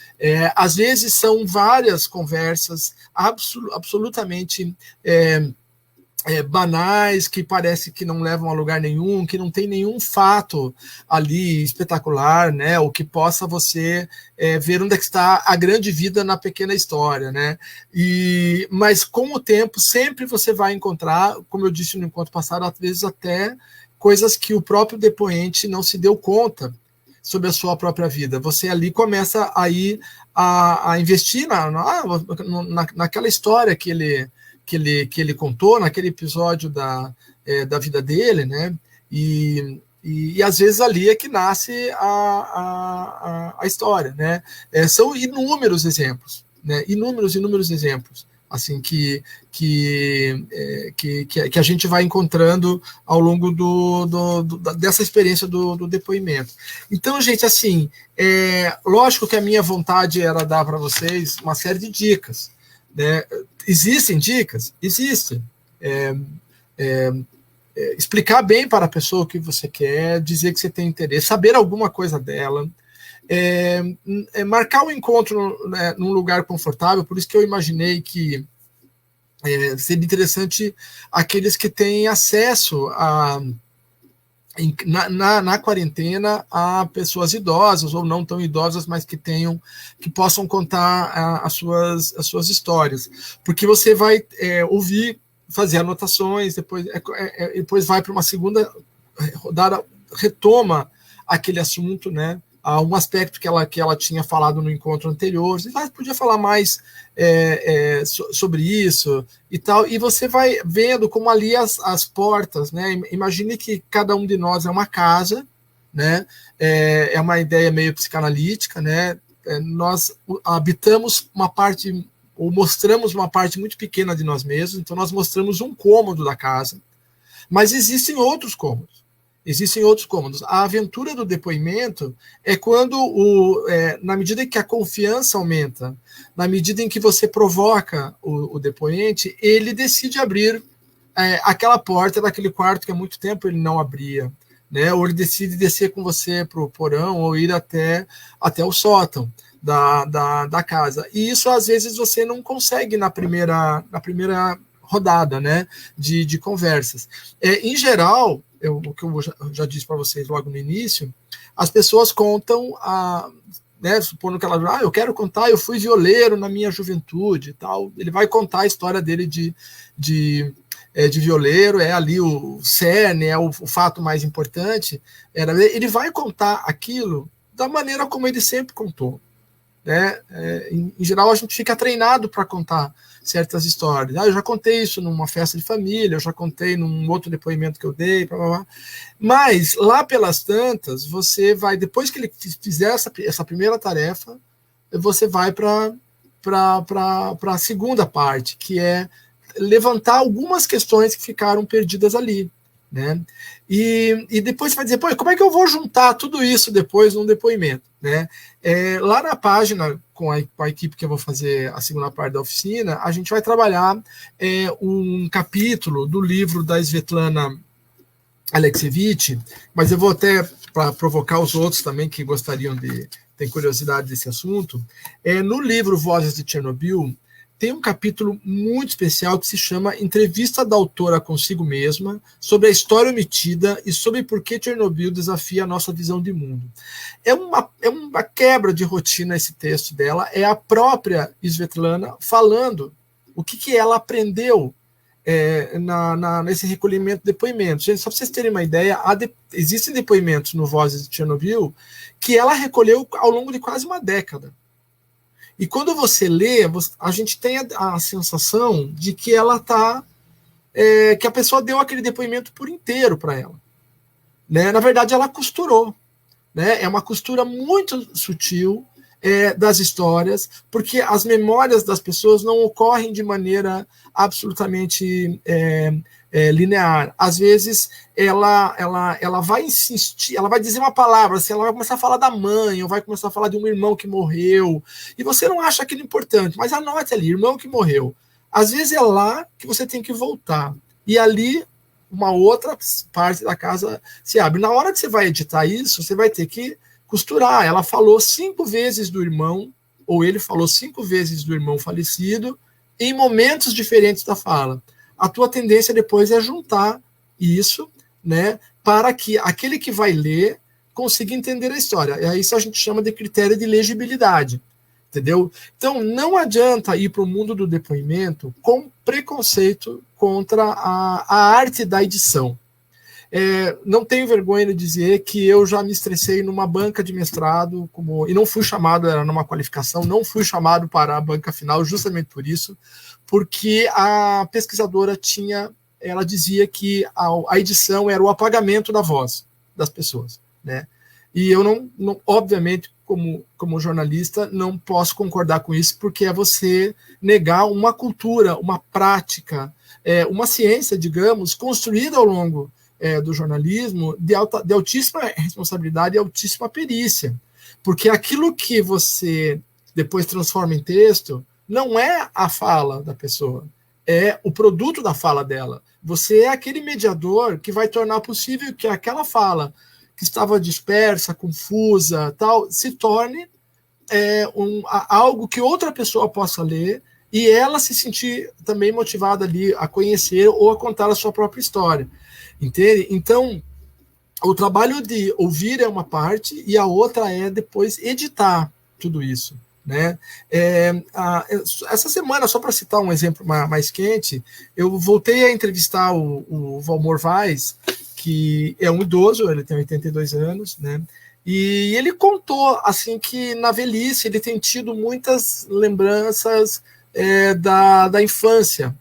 Às vezes são várias conversas absolutamente banais, que parece que não levam a lugar nenhum, que não tem nenhum fato ali espetacular, né? Ou que possa você ver onde é que está a grande vida na pequena história, né? Mas com o tempo sempre você vai encontrar, como eu disse no encontro passado, às vezes até coisas que o próprio depoente não se deu conta sobre a sua própria vida. Você ali começa a investir naquela história que ele contou, naquele episódio da vida dele, né? E às vezes ali é que nasce a história, né? São inúmeros exemplos, né? Inúmeros exemplos, assim, que a gente vai encontrando ao longo dessa experiência do depoimento. Então, gente, assim, lógico que a minha vontade era dar para vocês uma série de dicas, né? Existem dicas? Existem. Explicar bem para a pessoa o que você quer, dizer que você tem interesse, saber alguma coisa dela, marcar um encontro, né, num lugar confortável. Por isso que eu imaginei que seria interessante aqueles que têm acesso na quarentena a pessoas idosas ou não tão idosas, mas que possam contar as suas histórias, porque você vai ouvir, fazer anotações, depois vai para uma segunda rodada, retoma aquele assunto, né? Um aspecto que ela tinha falado no encontro anterior, você podia falar mais sobre isso e tal, e você vai vendo como ali as portas, né? Imagine que cada um de nós é uma casa, né? É uma ideia meio psicanalítica, né? Nós habitamos uma parte, ou mostramos uma parte muito pequena de nós mesmos, então nós mostramos um cômodo da casa, mas existem outros cômodos. A aventura do depoimento é quando, na medida em que a confiança aumenta, na medida em que você provoca o depoente, ele decide abrir aquela porta daquele quarto que há muito tempo ele não abria, né? Ou ele decide descer com você para o porão ou ir até o sótão da casa. E isso, às vezes, você não consegue na primeira rodada, né, de conversas. Em geral, o que eu já disse para vocês logo no início, as pessoas contam, né, supondo que ela, eu quero contar, eu fui violeiro na minha juventude e tal. Ele vai contar a história dele de violeiro, ali o cerne, o fato mais importante. Ele vai contar aquilo da maneira como ele sempre contou. Né? Em geral, a gente fica treinado para contar certas histórias. Eu já contei isso numa festa de família, eu já contei num outro depoimento que eu dei, blá, blá, blá. Mas lá pelas tantas, você vai, depois que ele fizer essa primeira tarefa, você vai para a segunda parte, que é levantar algumas questões que ficaram perdidas ali. Né? E depois você vai dizer, pô, como é que eu vou juntar tudo isso depois num depoimento? Né? Lá na página, com a equipe que eu vou fazer a segunda parte da oficina, a gente vai trabalhar um capítulo do livro da Svetlana Alexievich, mas eu vou até, para provocar os outros também que gostariam de ter curiosidade desse assunto, no livro Vozes de Chernobyl, tem um capítulo muito especial que se chama Entrevista da autora consigo mesma, sobre a história omitida e sobre por que Chernobyl desafia a nossa visão de mundo. É uma quebra de rotina esse texto dela, é a própria Svetlana falando o que ela aprendeu nesse recolhimento de depoimentos. Gente, só para vocês terem uma ideia, existem depoimentos no Vozes de Chernobyl que ela recolheu ao longo de quase uma década. E quando você lê, a gente tem a sensação de que ela que a pessoa deu aquele depoimento por inteiro para ela. Né? Na verdade, ela costurou. Né? É uma costura muito sutil das histórias, porque as memórias das pessoas não ocorrem de maneira absolutamente linear. Às vezes, ela vai insistir, ela vai dizer uma palavra, assim, ela vai começar a falar da mãe, ou vai começar a falar de um irmão que morreu, e você não acha aquilo importante, mas anote ali, irmão que morreu. Às vezes é lá que você tem que voltar, e ali uma outra parte da casa se abre. Na hora que você vai editar isso, você vai ter que costurar. Ela falou 5 vezes do irmão, ou ele falou 5 vezes do irmão falecido, em momentos diferentes da fala. A tua tendência depois é juntar isso, né, para que aquele que vai ler consiga entender a história. Isso a gente chama de critério de legibilidade, entendeu? Então, não adianta ir para o mundo do depoimento com preconceito contra a arte da edição. Não tenho vergonha de dizer que eu já me estressei numa banca de mestrado, e não fui chamado, era numa qualificação, não fui chamado para a banca final justamente por isso, porque a pesquisadora ela dizia que a edição era o apagamento da voz das pessoas, né? E eu não obviamente, como jornalista, não posso concordar com isso, porque é você negar uma cultura, uma prática, uma ciência, digamos, construída ao longo do jornalismo de altíssima responsabilidade e altíssima perícia, porque aquilo que você depois transforma em texto não é a fala da pessoa, é o produto da fala dela. Você é aquele mediador que vai tornar possível que aquela fala que estava dispersa, confusa, tal, se torne algo que outra pessoa possa ler e ela se sentir também motivada ali a conhecer ou a contar a sua própria história. Entende? Então, o trabalho de ouvir é uma parte e a outra é depois editar tudo isso. Né? Essa semana, só para citar um exemplo mais quente, eu voltei a entrevistar o Valmor Vaz, que é um idoso, ele tem 82 anos, né? E ele contou assim que na velhice ele tem tido muitas lembranças da infância,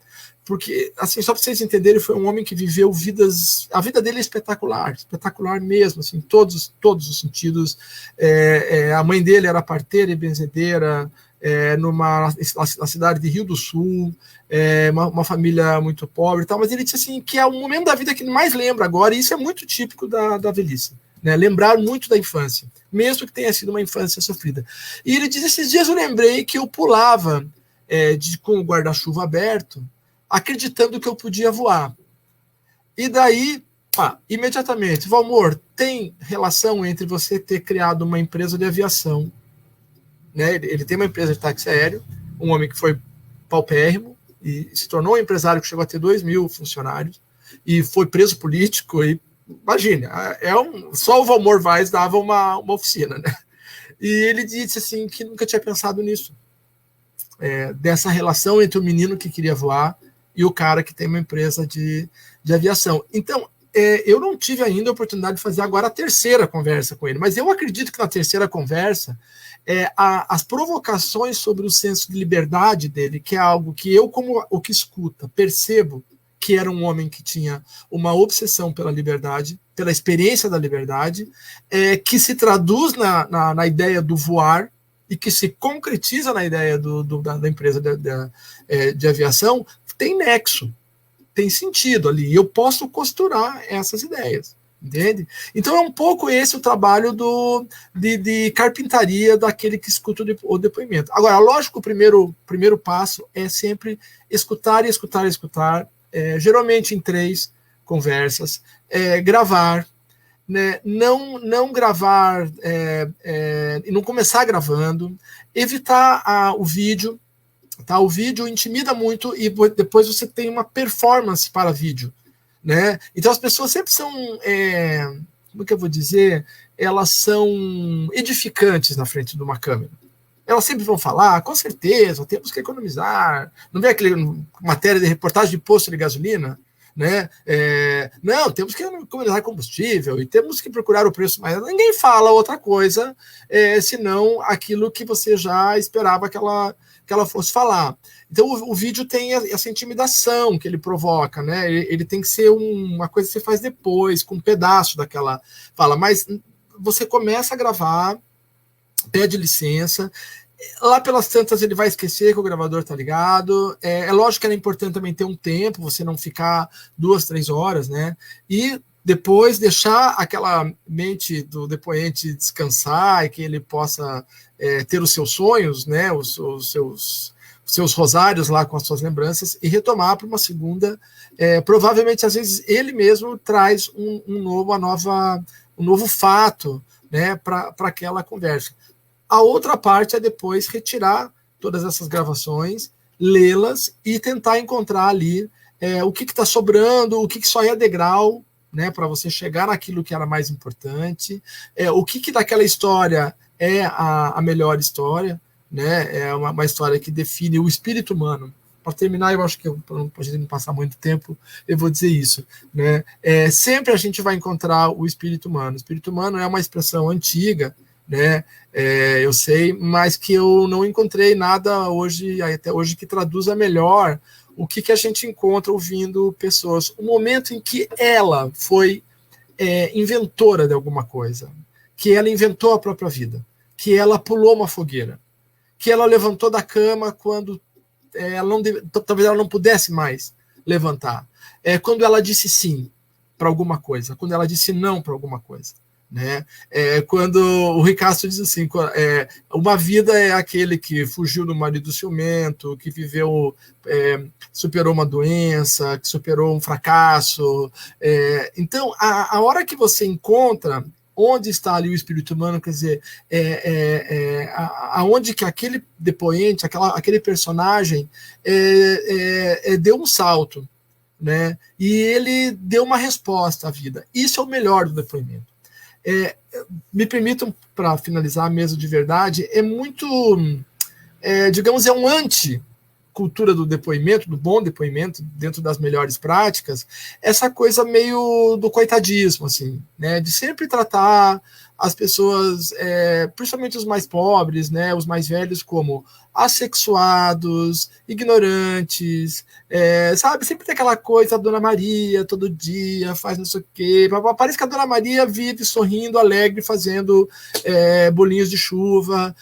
porque, assim, só para vocês entenderem, foi um homem que viveu a vida dele é espetacular mesmo, assim, todos os sentidos. A mãe dele era parteira e benzedeira, na cidade de Rio do Sul, uma família muito pobre e tal, mas ele disse assim, que é o momento da vida que ele mais lembra agora, e isso é muito típico da velhice, né? Lembrar muito da infância, mesmo que tenha sido uma infância sofrida. E ele diz, esses dias eu lembrei que eu pulava com o guarda-chuva aberto, acreditando que eu podia voar. E daí, imediatamente, Valmor, tem relação entre você ter criado uma empresa de aviação, né? Ele tem uma empresa de táxi aéreo, um homem que foi paupérrimo e se tornou um empresário que chegou a ter 2.000 funcionários e foi preso político. E imagine, só o Valmor Vaz dava uma oficina, né? E ele disse assim que nunca tinha pensado nisso, dessa relação entre o menino que queria voar e o cara que tem uma empresa de aviação. Então, eu não tive ainda a oportunidade de fazer agora a terceira conversa com ele, mas eu acredito que na terceira conversa, as provocações sobre o senso de liberdade dele, que é algo que eu, como o que escuta, percebo que era um homem que tinha uma obsessão pela liberdade, pela experiência da liberdade, que se traduz na ideia do voar e que se concretiza na ideia da empresa de aviação, tem nexo, tem sentido ali. Eu posso costurar essas ideias. Entende? Então é um pouco esse o trabalho de carpintaria daquele que escuta o depoimento. Agora, lógico, o primeiro passo é sempre escutar e escutar e escutar, geralmente em 3 conversas, gravar, né? Não gravar e não começar gravando, evitar o vídeo, tá? O vídeo intimida muito e depois você tem uma performance para vídeo. Né? Então as pessoas sempre são, como é que eu vou dizer, elas são edificantes na frente de uma câmera. Elas sempre vão falar, com certeza, temos que economizar. Não vê aquele matéria de reportagem de posto de gasolina? Né? Não, temos que economizar combustível e temos que procurar o preço mais. Ninguém fala outra coisa, senão aquilo que você já esperava que ela fosse falar. Então o vídeo tem essa intimidação que ele provoca, né? Ele tem que ser uma coisa que você faz depois, com um pedaço daquela fala, mas você começa a gravar, pede licença, lá pelas tantas ele vai esquecer que o gravador está ligado, lógico que era importante também ter um tempo, você não ficar 2, 3 horas, né? E depois deixar aquela mente do depoente descansar e que ele possa ter os seus sonhos, né? Os seus rosários lá com as suas lembranças e retomar para uma segunda. Provavelmente, às vezes, ele mesmo traz um novo fato, né, para aquela conversa. A outra parte é depois retirar todas essas gravações, lê-las e tentar encontrar ali o que está sobrando, o que só é degrau, né, para você chegar naquilo que era mais importante, o que daquela história é a melhor história, né? É uma história que define o espírito humano. Para terminar, eu acho que para a gente não passar muito tempo, eu vou dizer isso, né? Sempre a gente vai encontrar o espírito humano. O espírito humano é uma expressão antiga, né? Eu sei, mas que eu não encontrei nada até hoje que traduza melhor o que a gente encontra ouvindo pessoas. O momento em que ela foi inventora de alguma coisa, que ela inventou a própria vida, que ela pulou uma fogueira, que ela levantou da cama quando talvez ela não pudesse mais levantar. Quando ela disse sim para alguma coisa, quando ela disse não para alguma coisa. Né? Quando o Ricardo diz assim, uma vida é aquele que fugiu do marido ciumento, que viveu, superou uma doença, que superou um fracasso. Então, a hora que você encontra onde está ali o espírito humano, quer dizer, aonde que aquele depoente, aquele personagem deu um salto, né? E ele deu uma resposta à vida. Isso é o melhor do depoimento. Me permitam, para finalizar mesmo de verdade, muito, digamos, um anti-cultura do depoimento, do bom depoimento, dentro das melhores práticas, essa coisa meio do coitadismo, assim, né, de sempre tratar as pessoas, principalmente os mais pobres, né, os mais velhos, como assexuados, ignorantes, sabe? Sempre tem aquela coisa, a Dona Maria, todo dia, faz não sei o quê. Parece que a Dona Maria vive sorrindo, alegre, fazendo bolinhos de chuva.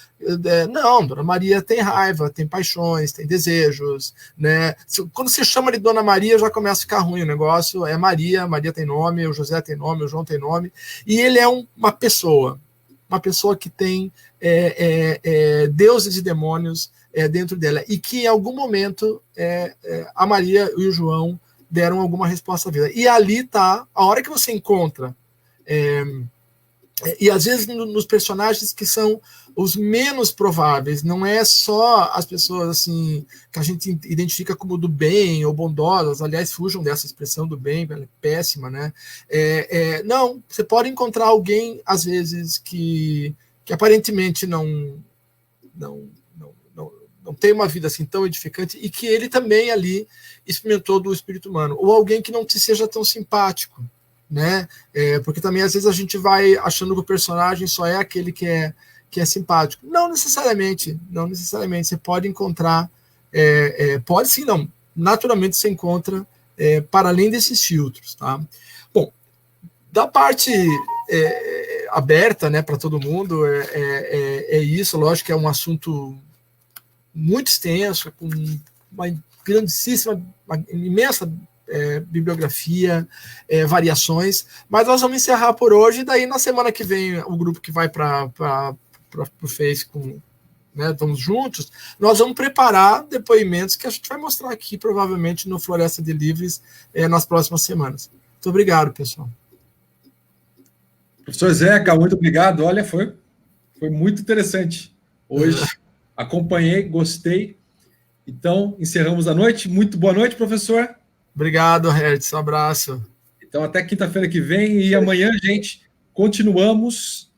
Não, Dona Maria tem raiva, tem paixões, tem desejos, né? Quando se chama de Dona Maria, já começa a ficar ruim o negócio. É Maria, Maria tem nome, o José tem nome, o João tem nome. E ele é uma pessoa que tem deuses e demônios dentro dela, e que em algum momento a Maria e o João deram alguma resposta à vida. E ali está, a hora que você encontra, e às vezes nos personagens que são os menos prováveis, não é só as pessoas assim que a gente identifica como do bem ou bondosas, aliás, fujam dessa expressão do bem, ela é péssima, né? Não, você pode encontrar alguém, às vezes, que aparentemente não tem uma vida assim tão edificante e que ele também ali experimentou do espírito humano, ou alguém que não te seja tão simpático, né? Porque também às vezes a gente vai achando que o personagem só é aquele que é simpático. Não necessariamente. Você pode encontrar, pode sim, não. Naturalmente você encontra para além desses filtros, tá? Bom, da parte aberta, né, para todo mundo, é isso. Lógico que é um assunto muito extenso, com uma grandíssima, uma imensa bibliografia, variações, mas nós vamos encerrar por hoje, e daí na semana que vem o grupo que vai para o Face né, vamos juntos, nós vamos preparar depoimentos que a gente vai mostrar aqui, provavelmente, no Floresta de Livres, nas próximas semanas. Muito obrigado, pessoal. Professor Zeca, muito obrigado. Olha, foi muito interessante. Hoje acompanhei, gostei. Então, encerramos a noite. Muito boa noite, professor. Obrigado, Hertz. Um abraço. Então, até quinta-feira que vem. E amanhã, gente, continuamos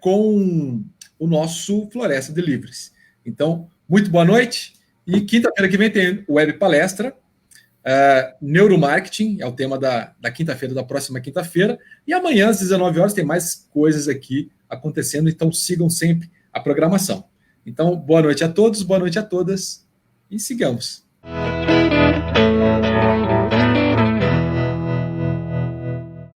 com o nosso Floresta de Livres. Então, muito boa noite. E quinta-feira que vem tem web palestra. Neuromarketing é o tema da quinta-feira, da próxima quinta-feira. E amanhã, às 19 horas, tem mais coisas aqui acontecendo. Então, sigam sempre a programação. Então, boa noite a todos, boa noite a todas. E sigamos.